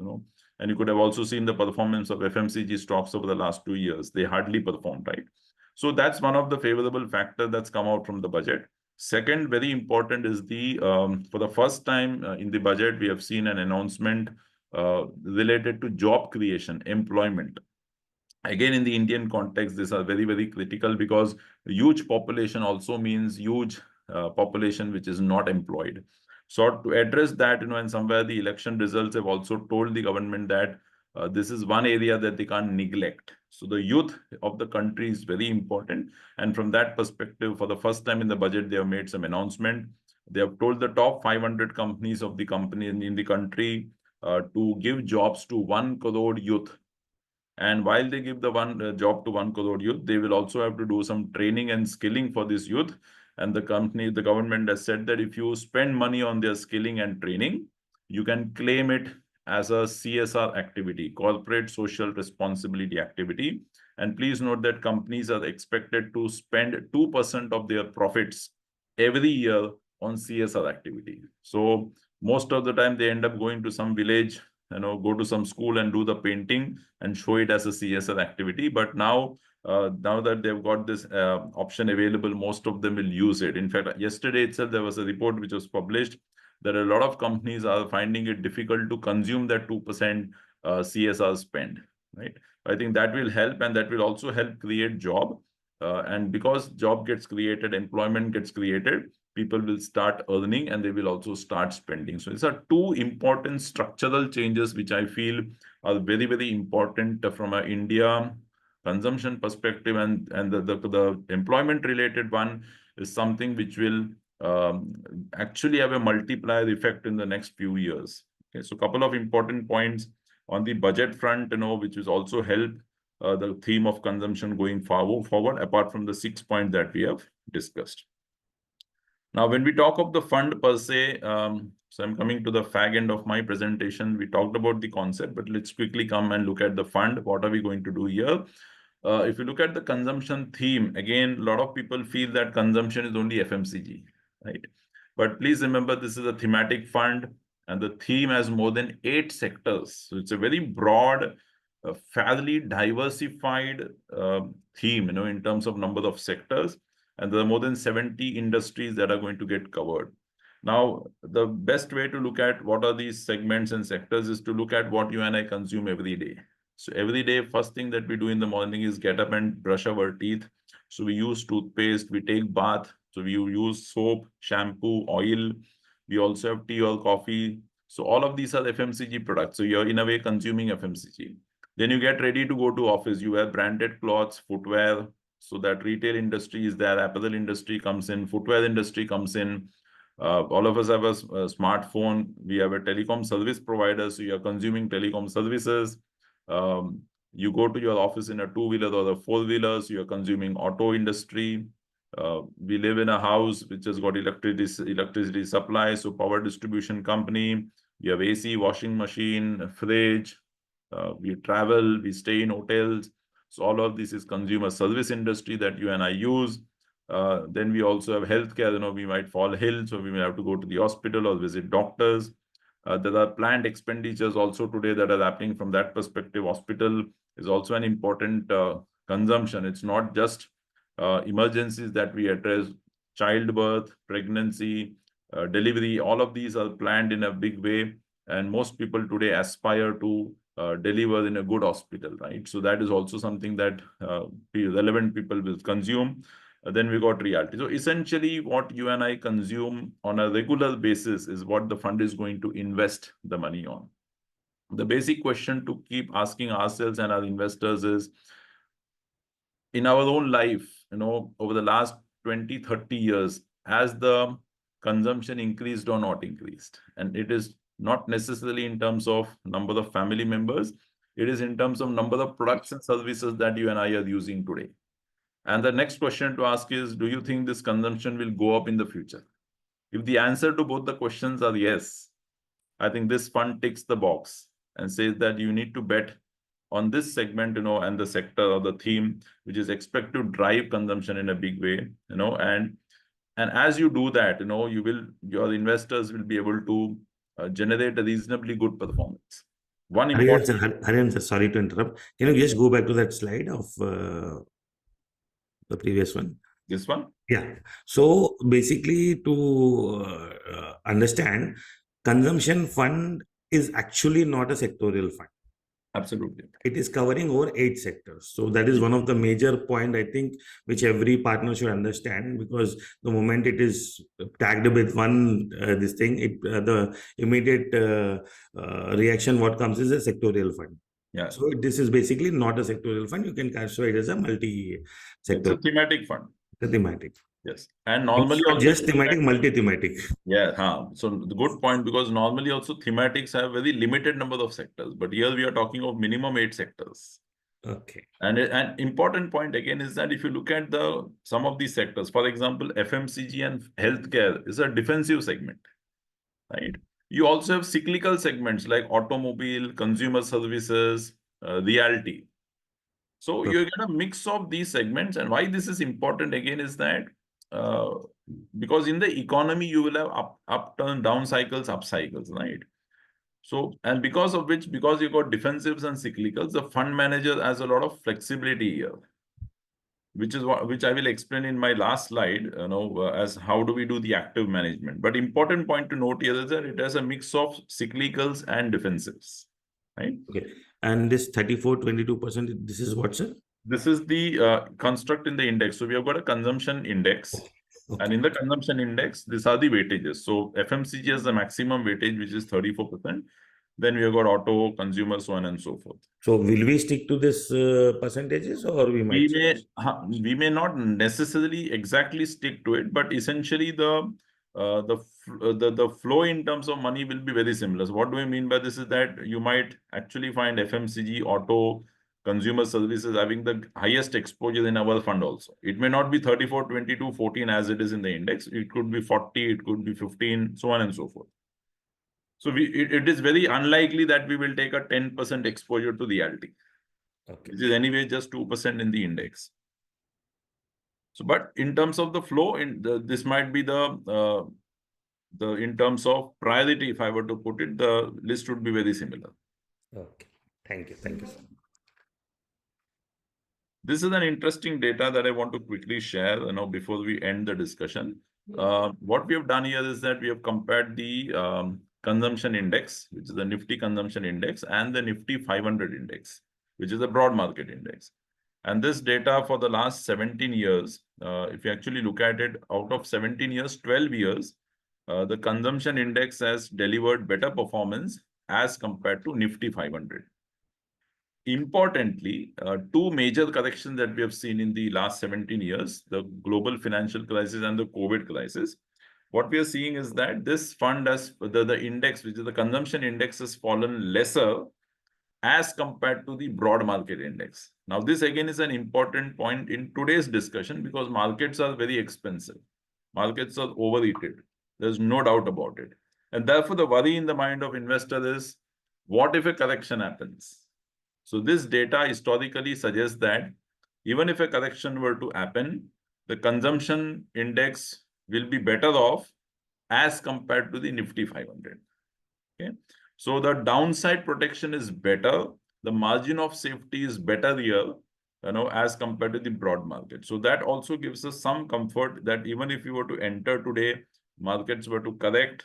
And you could have also seen the performance of FMCG stocks over the last 2 years. They hardly performed, right? So that's one of the favorable factors that's come out from the budget. Second, very important is for the first time in the budget, we have seen an announcement related to job creation, employment. Again, in the Indian context, these are very, very critical, because huge population also means huge population which is not employed. So to address that, and somewhere the election results have also told the government that this is one area that they can't neglect. So the youth of the country is very important. And from that perspective, for the first time in the budget, they have made some announcement. They have told the top 500 companies of the company in the country to give jobs to 1 crore youth. And while they give the one job to 1 crore youth, they will also have to do some training and skilling for this youth. And the government has said that if you spend money on their skilling and training, you can claim it as a CSR activity, corporate social responsibility activity. And please note that companies are expected to spend 2% of their profits every year on CSR activity. So most of the time they end up going to some village, go to some school and do the painting and show it as a CSR activity. But now that they've got this option available, most of them will use it. In fact, yesterday itself, there was a report which was published that a lot of companies are finding it difficult to consume that 2% CSR spend, right? I think that will help, and that will also help create job. And because job gets created, employment gets created, people will start earning and they will also start spending. So these are two important structural changes which I feel are very, very important from an India consumption perspective, and the employment related one is something which will actually have a multiplier effect in the next few years. Okay, so a couple of important points on the budget front, which is also help the theme of consumption going forward, apart from the 6 points that we have discussed. Now, when we talk of the fund per se, so I'm coming to the fag end of my presentation. We talked about the concept, but let's quickly come and look at the fund. What are we going to do here? If you look at the consumption theme, again, a lot of people feel that consumption is only FMCG, right? But please remember, this is a thematic fund, and the theme has more than 8 sectors. So it's a very broad, fairly diversified theme, in terms of number of sectors. And there are more than 70 industries that are going to get covered. Now, the best way to look at what are these segments and sectors is to look at what you and I consume every day. So every day, first thing that we do in the morning is get up and brush our teeth. So we use toothpaste, we take bath. So we use soap, shampoo, oil. We also have tea or coffee. So all of these are FMCG products. So you're in a way consuming FMCG. Then you get ready to go to office. You wear branded clothes, footwear. So that retail industry is there, apparel industry comes in, footwear industry comes in. All of us have a smartphone. We have a telecom service provider. So you're consuming telecom services. You go to your office in a 2-wheeler or a 4-wheeler, so you're consuming auto industry. We live in a house which has got electricity supply, so power distribution company. We have AC, washing machine, fridge. We travel, we stay in hotels. So all of this is consumer service industry that you and I use. Then we also have healthcare. We might fall ill, so we may have to go to the hospital or visit doctors. There are planned expenditures also today that are happening from that perspective. Hospital is also an important consumption. It's not just emergencies that we address. Childbirth, pregnancy, delivery, all of these are planned in a big way. And most people today aspire to deliver in a good hospital, right? So that is also something that relevant people will consume. Then we got reality. So essentially what you and I consume on a regular basis is what the fund is going to invest the money on. The basic question to keep asking ourselves and our investors is, in our own life, over the last 20, 30 years, has the consumption increased or not increased? And it is not necessarily in terms of number of family members. It is in terms of number of products and services that you and I are using today. And the next question to ask is, do you think this consumption will go up in the future? If the answer to both the questions are yes, I think this fund ticks the box and says that you need to bet on this segment, and the sector or the theme, which is expected to drive consumption in a big way, and as you do that, your investors will be able to generate a reasonably good performance. One important. Hariharan sir, sorry to interrupt. Can you just go back to that slide of the previous one? This one? Yeah. So basically, to understand, consumption fund is actually not a sectorial fund. Absolutely. It is covering over 8 sectors. So that is one of the major point, I think, which every partner should understand, because the moment it is tagged with one, this thing, the immediate reaction what comes is a sectorial fund. Yeah. So this is basically not a sectorial fund. You can classify it as a multi-sector. It's a thematic fund. The thematic. Yes. And normally it's not just thematic, multi-thematic. Yeah. So the good point, because normally also thematics have very limited number of sectors, but here we are talking of minimum 8 sectors. Okay. And an important point again is that if you look at some of these sectors, for example, FMCG and healthcare is a defensive segment, right? You also have cyclical segments like automobile, consumer services, realty. So you get a mix of these segments. And why this is important again is that uh, because in the economy, you will have upturn, down cycles, up cycles, right? So, and because of which, because you got defensives and cyclicals, the fund manager has a lot of flexibility here, which I will explain in my last slide, as how do we do the active management. But important point to note here is that it has a mix of cyclicals and defensives, right? Okay. And this 34-22%, this is what, sir? This is the construct in the index. So we have got a consumption index. Okay. And in the consumption index, these are the weightages. So FMCG has the maximum weightage, which is 34%. Then we have got auto, consumer, so on and so forth. So will we stick to this percentages, or we might change? We may not necessarily exactly stick to it, but essentially the flow in terms of money will be very similar. So what do I mean by this is that you might actually find FMCG, auto, consumer services having the highest exposure in our fund also. It may not be 34, 22, 14 as it is in the index. It could be 40, it could be 15, so on and so forth. So it is very unlikely that we will take a 10% exposure to reality, Okay. which is anyway just 2% in the index. So, but in terms of the flow, this might be the in terms of priority, if I were to put it, the list would be very similar. Okay. Thank you. Thank you, sir. This is an interesting data that I want to quickly share, before we end the discussion. What we have done here is that we have compared the consumption index, which is the Nifty consumption index, and the Nifty 500 index, which is a broad market index. And this data for the last 17 years, if you actually look at it, out of 17 years, 12 years, the consumption index has delivered better performance as compared to Nifty 500. Importantly, two major corrections that we have seen in the last 17 years, the global financial crisis and the COVID crisis, what we are seeing is that this fund has, the index, which is the consumption index, has fallen lesser as compared to the broad market index. Now, this again is an important point in today's discussion because markets are very expensive. Markets are overheated. There's no doubt about it. And therefore, the worry in the mind of investor is, what if a correction happens? So this data historically suggests that even if a correction were to happen, the consumption index will be better off as compared to the Nifty 500. Okay. So the downside protection is better. The margin of safety is better here, as compared to the broad market. So that also gives us some comfort that even if you were to enter today, markets were to correct,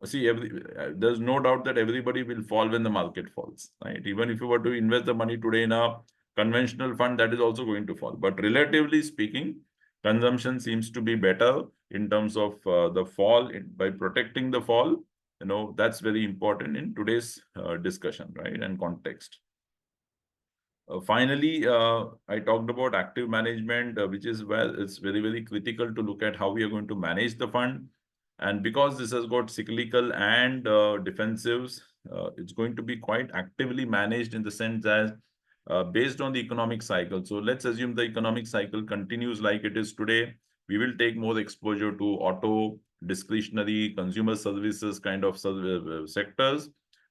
there's no doubt that everybody will fall when the market falls, right? Even if you were to invest the money today in a conventional fund, that is also going to fall. But relatively speaking, consumption seems to be better in terms of the fall. By protecting the fall, that's very important in today's discussion, right, and context. Finally, I talked about active management, which is where it's very, very critical to look at how we are going to manage the fund. And because this has got cyclical and defensives, it's going to be quite actively managed in the sense as based on the economic cycle. So let's assume the economic cycle continues like it is today. We will take more exposure to auto, discretionary, consumer services kind of sectors.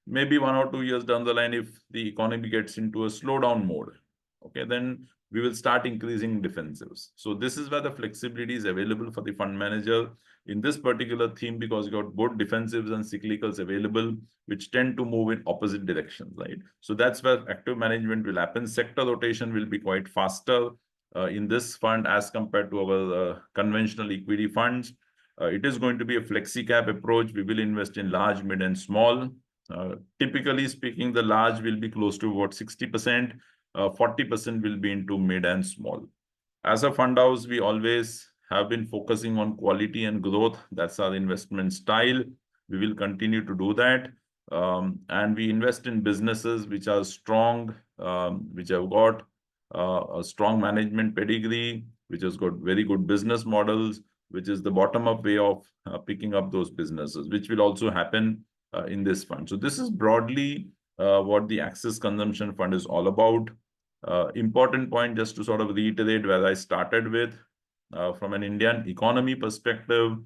Maybe 1 or 2 years down the line, if the economy gets into a slowdown mode, okay, then we will start increasing defensives. So this is where the flexibility is available for the fund manager in this particular theme, because you got both defensives and cyclicals available, which tend to move in opposite directions, right? So that's where active management will happen. Sector rotation will be quite faster in this fund as compared to our conventional equity funds. It is going to be a flexi cap approach. We will invest in large, mid, and small. Typically speaking, the large will be close to about 60%. 40% will be into mid and small. As a fund house, we always have been focusing on quality and growth. That's our investment style. We will continue to do that. And we invest in businesses which are strong, which have got a strong management pedigree, which has got very good business models, which is the bottom-up way of picking up those businesses, which will also happen in this fund. So this is broadly what the Access Consumption Fund is all about. Important point, just to sort of reiterate where I started with, from an Indian economy perspective,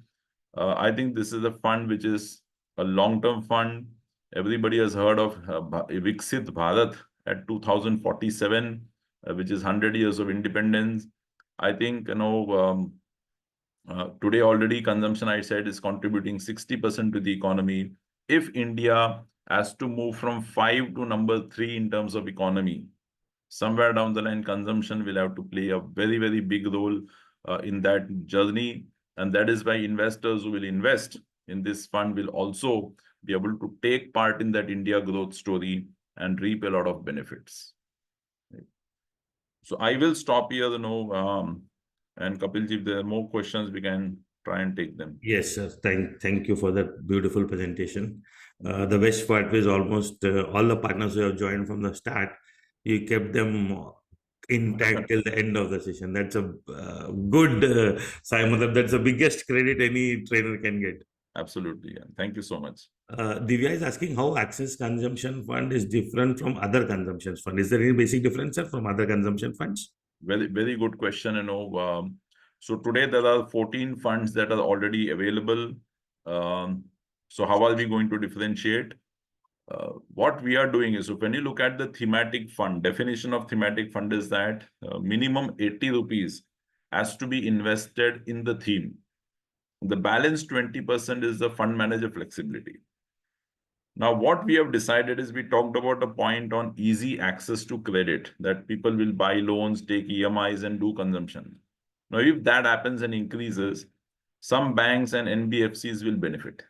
I think this is a fund which is a long-term fund. Everybody has heard of Viksit Bharat at 2047, which is 100 years of independence. I think, today already consumption, I said, is contributing 60% to the economy. If India has to move from 5 to number 3 in terms of economy, somewhere down the line, consumption will have to play a very, very big role in that journey. And that is why investors who will invest in this fund will also be able to take part in that India growth story and reap a lot of benefits. So I will stop here, and Kapilji, if there are more questions, we can try and take them. Yes, sir. Thank you for that beautiful presentation. The best part is almost all the partners who have joined from the start, you kept them intact till the end of the session. That's a good Simon. That's the biggest credit any trainer can get. Absolutely. Yeah. Thank you so much. Divya is asking how Access Consumption Fund is different from other consumption fund. Is there any basic difference, sir, from other consumption funds? Very, very good question. So today there are 14 funds that are already available. So how are we going to differentiate? What we are doing is, so when you look at the thematic fund, definition of thematic fund is that minimum 80 rupees has to be invested in the theme. The balance 20% is the fund manager flexibility. Now, what we have decided is, we talked about a point on easy access to credit, that people will buy loans, take EMIs, and do consumption. Now, if that happens and increases, some banks and NBFCs will benefit.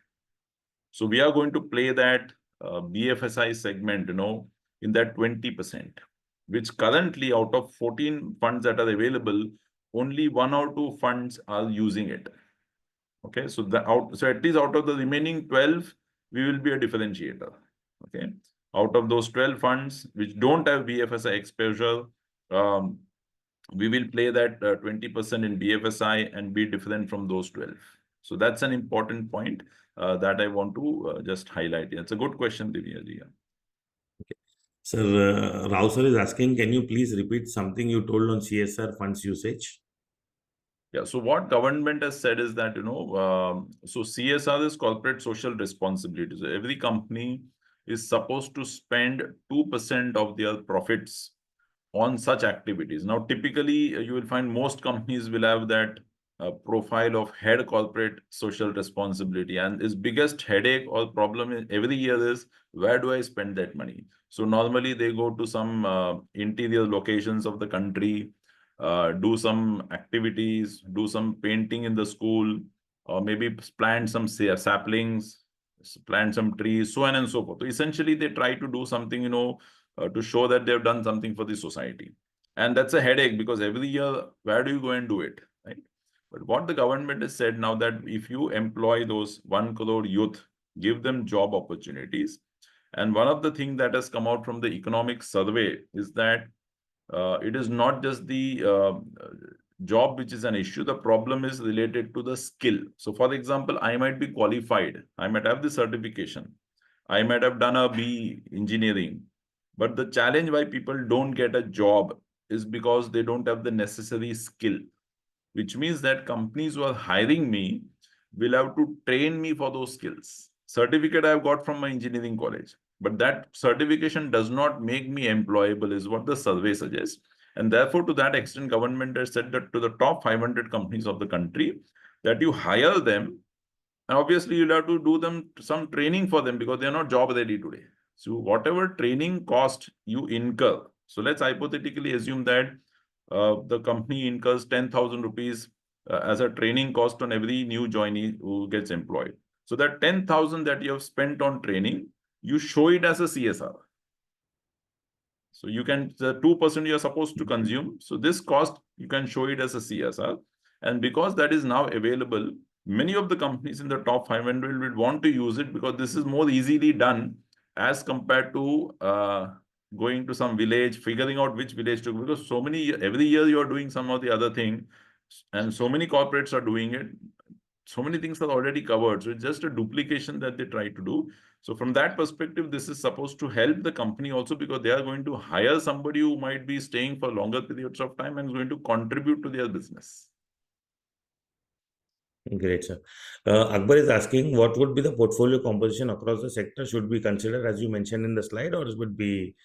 So we are going to play that BFSI segment, in that 20%, which currently out of 14 funds that are available, only 1 or 2 funds are using it. Okay, so at least out of the remaining 12, we will be a differentiator. Okay, out of those 12 funds which don't have BFSI exposure, we will play that 20% in BFSI and be different from those 12. So that's an important point that I want to just highlight. It's a good question, Divya ji. Okay. Sir, Rao sir is asking, can you please repeat something you told on CSR funds usage? Yeah, so what government has said is that, so CSR is corporate social responsibility. So every company is supposed to spend 2% of their profits on such activities. Now, typically, you will find most companies will have that profile of head corporate social responsibility. And his biggest headache or problem every year is, where do I spend that money? So normally they go to some interior locations of the country, do some activities, do some painting in the school, or maybe plant some saplings, plant some trees, so on and so forth. So essentially, they try to do something, to show that they've done something for the society. And that's a headache, because every year, where do you go and do it, right? But what the government has said now, that if you employ those 1 crore youth, give them job opportunities. And one of the things that has come out from the economic survey is that it is not just the job which is an issue. The problem is related to the skill. So for example, I might be qualified. I might have the certification. I might have done a B engineering. But the challenge why people don't get a job is because they don't have the necessary skill, which means that companies who are hiring me will have to train me for those skills. Certificate I've got from my engineering college, but that certification does not make me employable, is what the survey suggests. And therefore, to that extent, government has said that to the top 500 companies of the country, that you hire them, and obviously you'll have to do them some training for them, because they're not job ready today. So whatever training cost you incur, so let's hypothetically assume that the company incurs 10,000 rupees as a training cost on every new joinee who gets employed. So that 10,000 that you have spent on training, you show it as a CSR. So you can, the 2% you are supposed to consume. So this cost, you can show it as a CSR. And because that is now available, many of the companies in the top 500 will want to use it, because this is more easily done as compared to going to some village, figuring out which village to go, because so many, every year you are doing some of the other thing, and so many corporates are doing it. so many things are already covered. So it's just a duplication that they try to do. So from that perspective, this is supposed to help the company also, because they are going to hire somebody who might be staying for longer periods of time and is going to contribute to their business. Great, sir. Akbar is asking, what would be the portfolio composition across the sector? Should be considered as you mentioned in the slide, or it would be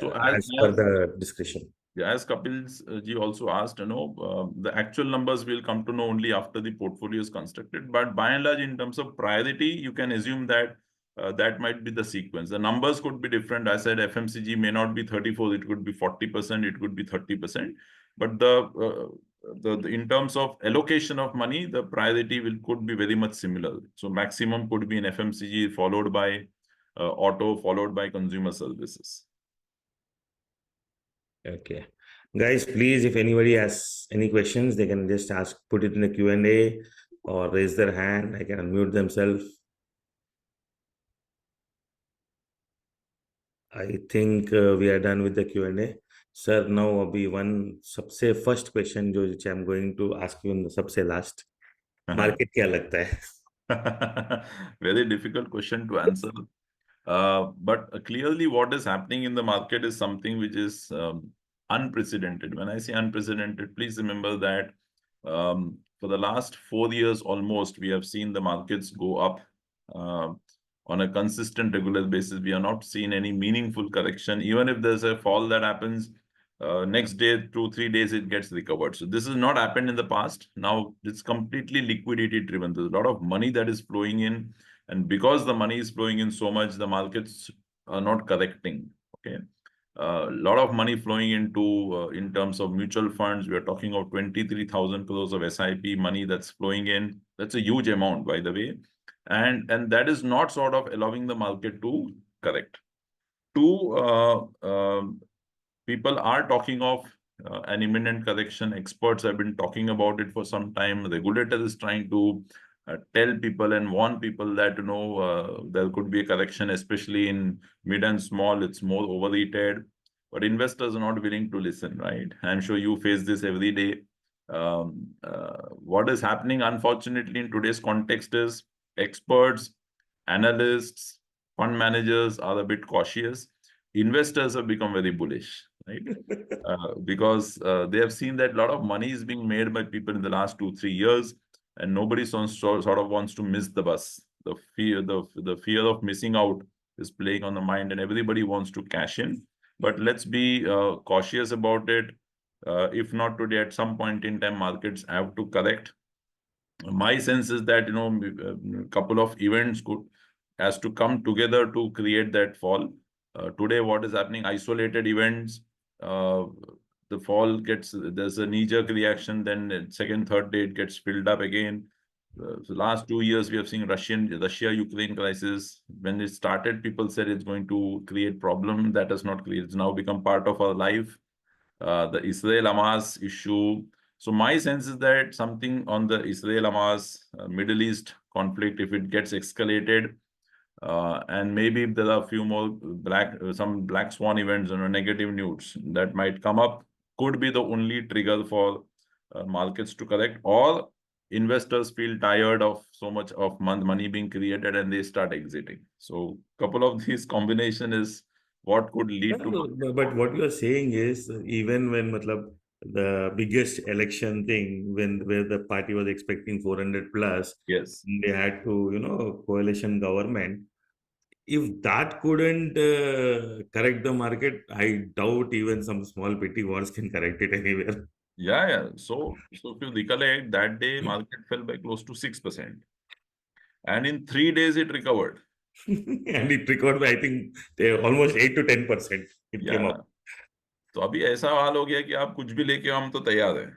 So as per the discussion? yeah, as Kapil ji also asked, the actual numbers will come to know only after the portfolio is constructed. But by and large, in terms of priority, you can assume that that might be the sequence. The numbers could be different. I said FMCG may not be 34, it could be 40%, it could be 30%. But the in terms of allocation of money, the priority could be very much similar. So maximum could be in FMCG, followed by auto, followed by consumer services. Okay. Guys, please, if anybody has any questions, they can just ask, put it in the Q&A or raise their hand. I can unmute themselves. I think we are done with the Q&A. Sir, now अभी one सबसे first question जो which I'm going to ask you in the सबसे last. Market क्या लगता है? Very difficult question to answer. But clearly what is happening in the market is something which is unprecedented. When I say unprecedented, please remember that for the last 4 years almost, we have seen the markets go up on a consistent, regular basis. We are not seeing any meaningful correction. Even if there's a fall that happens, next day, 2-3 days, it gets recovered. So this has not happened in the past. Now it's completely liquidity driven. There's a lot of money that is flowing in. And because the money is flowing in so much, the markets are not correcting. Okay. A lot of money flowing into, in terms of mutual funds. We are talking of 23,000 crores of SIP money that's flowing in. That's a huge amount, by the way. And that is not sort of allowing the market to correct. Two, people are talking of an imminent correction. Experts have been talking about it for some time. The regulator is trying to tell people and warn people that, there could be a correction, especially in mid and small. It's more overheated. But investors are not willing to listen, right? I'm sure you face this every day. What is happening, unfortunately, in today's context is experts, analysts, fund managers are a bit cautious. Investors have become very bullish, right? Because they have seen that a lot of money is being made by people in the last 2-3 years, and nobody sort of wants to miss the bus. The fear of missing out is playing on the mind, and everybody wants to cash in. But let's be cautious about it. If not today, at some point in time, markets have to correct. My sense is that a couple of events has to come together to create that fall. Today, what is happening? Isolated events. The fall there's a knee-jerk reaction. Then second, third day, it gets filled up again. The last 2 years, we have seen Russia-Ukraine crisis. When it started, people said it's going to create problem. That has not created. It's now become part of our life. The Israel-Hamas issue. So my sense is that something on the Israel-Hamas Middle East conflict, if it gets escalated, and maybe if there are a few more some black swan events or negative news that might come up, could be the only trigger for markets to correct, or investors feel tired of so much of money being created and they start exiting. So couple of these combination is what could lead to. But what you are saying is, even when the biggest election thing, where the party was expecting 400 plus, Yes. they had to, coalition government. If that couldn't correct the market, I doubt even some small petty wars can correct it anywhere. Yeah. So if you recollect, that day market fell by close to 6%. And in 3 days, it recovered. And it recovered by, I think, almost 8 to 10%. It came up. तो अभी ऐसा हाल हो गया कि आप कुछ भी लेके आओ, हम तो तैयार हैं.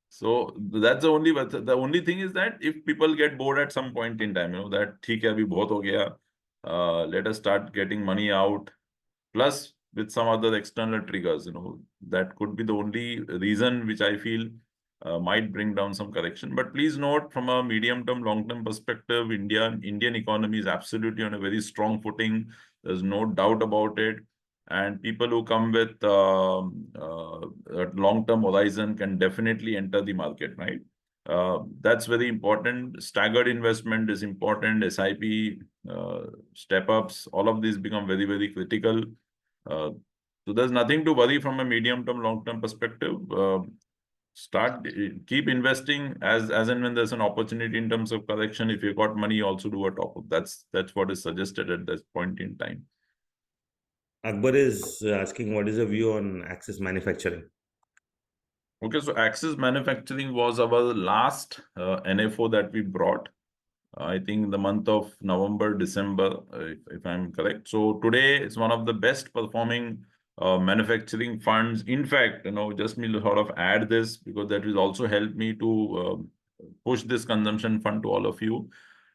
So that's the only thing is that if people get bored at some point in time, that ठीक है अभी बहुत हो गया, let us start getting money out, plus with some other external triggers, that could be the only reason which I feel might bring down some correction. But please note, from a medium-term, long-term perspective, Indian economy is absolutely on a very strong footing. There's no doubt about it. And people who come with a long-term horizon can definitely enter the market, right? That's very important. Staggered investment is important. SIP, step ups, all of these become very, very critical. So there's nothing to worry from a medium term, long term perspective. Keep investing as and when there's an opportunity in terms of correction. If you got money, also do a top up. That's what is suggested at this point in time. Akbar is asking what is the view on Axis Manufacturing? Okay, so Axis Manufacturing was our last NFO that we brought. I think the month of November, December, if I'm correct. So today it's one of the best performing manufacturing funds. In fact, just me sort of add this because that will also help me to push this consumption fund to all of you.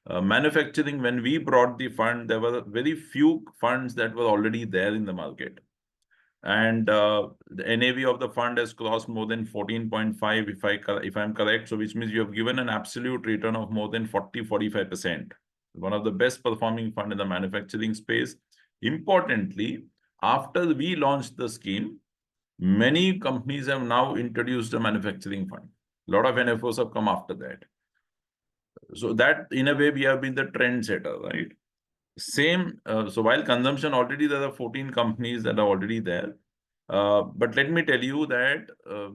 Manufacturing, when we brought the fund, there were very few funds that were already there in the market. And the NAV of the fund has crossed more than 14.5 if I'm correct. So which means you have given an absolute return of more than 45%. One of the best performing fund in the manufacturing space. Importantly, after we launched the scheme, many companies have now introduced a manufacturing fund. A lot of NFOs have come after that. So that in a way we have been the trendsetter, right? Same. So while consumption already there are 14 companies that are already there. But let me tell you that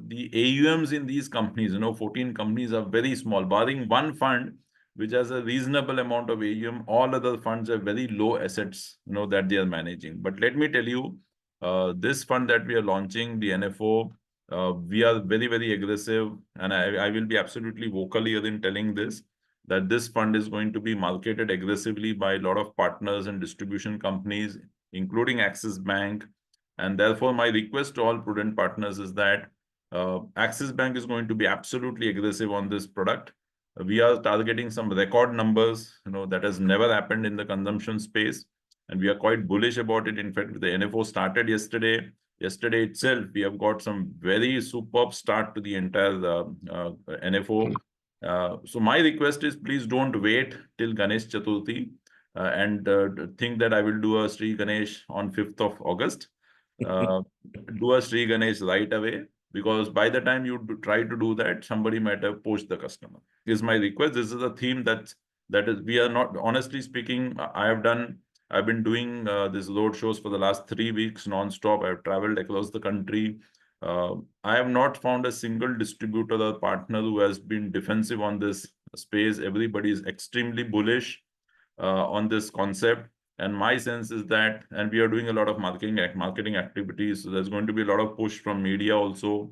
the AUMs in these companies, 14 companies are very small, barring one fund which has a reasonable amount of AUM. All other funds have very low assets, that they are managing. But let me tell you, this fund that we are launching, the NFO, we are very, very aggressive, and I will be absolutely vocal here in telling this, that this fund is going to be marketed aggressively by a lot of partners and distribution companies, including Axis Bank. And therefore, my request to all Prudent partners is that Axis Bank is going to be absolutely aggressive on this product. We are targeting some record numbers, that has never happened in the consumption space. And we are quite bullish about it. In fact, the NFO started yesterday. Yesterday itself, we have got some very superb start to the entire NFO. So my request is please don't wait till Ganesh Chaturthi and think that I will do a Sri Ganesh on 5th of August. Do a Sri Ganesh right away, because by the time you try to do that, somebody might have poached the customer. Is my request. This is a theme that is, we are not, honestly speaking, I've been doing these road shows for the last 3 weeks non-stop. I've traveled across the country. I have not found a single distributor or partner who has been defensive on this space. Everybody is extremely bullish on this concept. And my sense is that, and we are doing a lot of marketing activities. So there's going to be a lot of push from media also.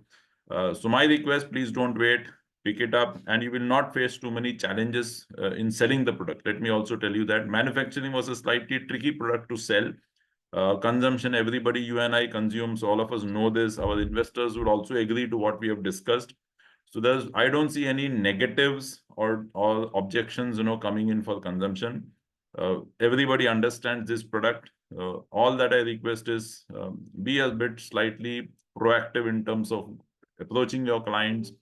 So my request, please don't wait, pick it up, and you will not face too many challenges in selling the product. Let me also tell you that manufacturing was a slightly tricky product to sell. Consumption, everybody, you and I consume, so all of us know this. Our investors would also agree to what we have discussed. So I don't see any negatives or objections, coming in for consumption. Everybody understands this product. All that I request is be a bit slightly proactive in terms of approaching your clients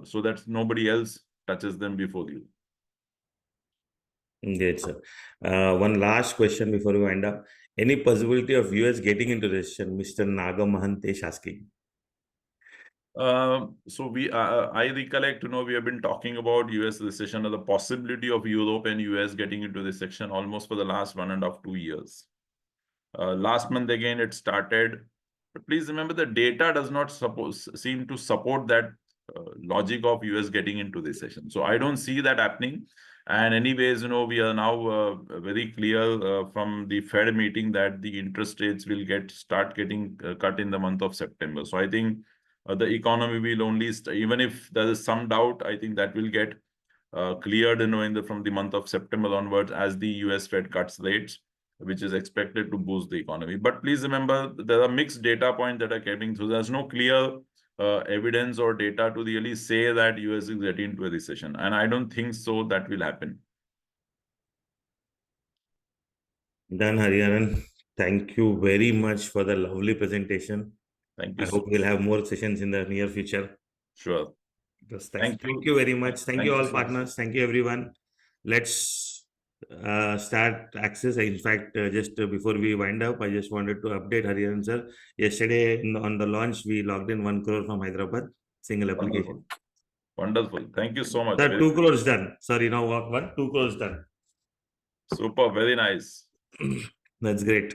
so that nobody else touches them before you. Great, sir. One last question before we wind up. Any possibility of US getting into recession? Mr. Naga Mahantesh asking. So I recollect, we have been talking about US recession or the possibility of Europe and US getting into recession almost for the last 1.5 to 2 years. Last month again it started, but please remember the data does not seem to support that logic of US getting into recession. So I don't see that happening. And anyways, we are now very clear from the Fed meeting that the interest rates will start getting cut in the month of September. So I think the economy will only, even if there is some doubt, I think that will get cleared, from the month of September onwards as the US Fed cuts rates, which is expected to boost the economy. But please remember, there are mixed data points that are coming through. There's no clear evidence or data to really say that US is getting into a recession. And I don't think so that will happen. Done, Hariharan. Thank you very much for the lovely presentation. Thank you. I hope we'll have more sessions in the near future. Sure. Thank you very much. Thank you all partners. Thank you everyone. Let's start Axis. In fact, just before we wind up, I just wanted to update Hariharan sir. Yesterday on the launch, we logged in 1 crore from Hyderabad, single application. Wonderful. Thank you so much. Sir, Very 2 crores done. Sorry, now what? 2 crores done. super. Very nice. That's great.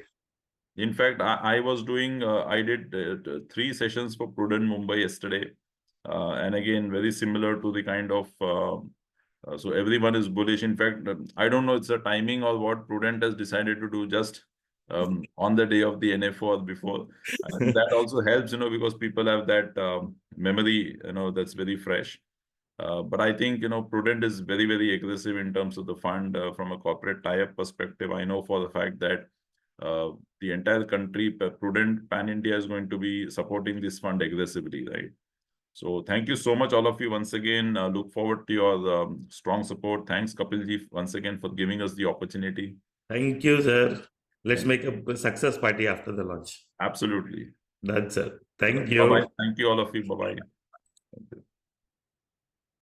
In fact, I was doing, I did 3 sessions for Prudent Mumbai yesterday. And again, very similar to the kind of, so everyone is bullish. In fact, I don't know it's a timing or what Prudent has decided to do just on the day of the NFO or before. And that also helps, because people have that memory, that's very fresh. But I think, Prudent is very, very aggressive in terms of the fund from a corporate tie-up perspective. I know for the fact that the entire country, Prudent Pan India, is going to be supporting this fund aggressively, right? So thank you so much, all of you. Once again, look forward to your strong support. Thanks, Kapilji, once again for giving us the opportunity. Thank you, sir. Let's make a success party after the launch. Absolutely. That's it. Thank Bye-bye. you. Thank you, all of you. Bye-bye.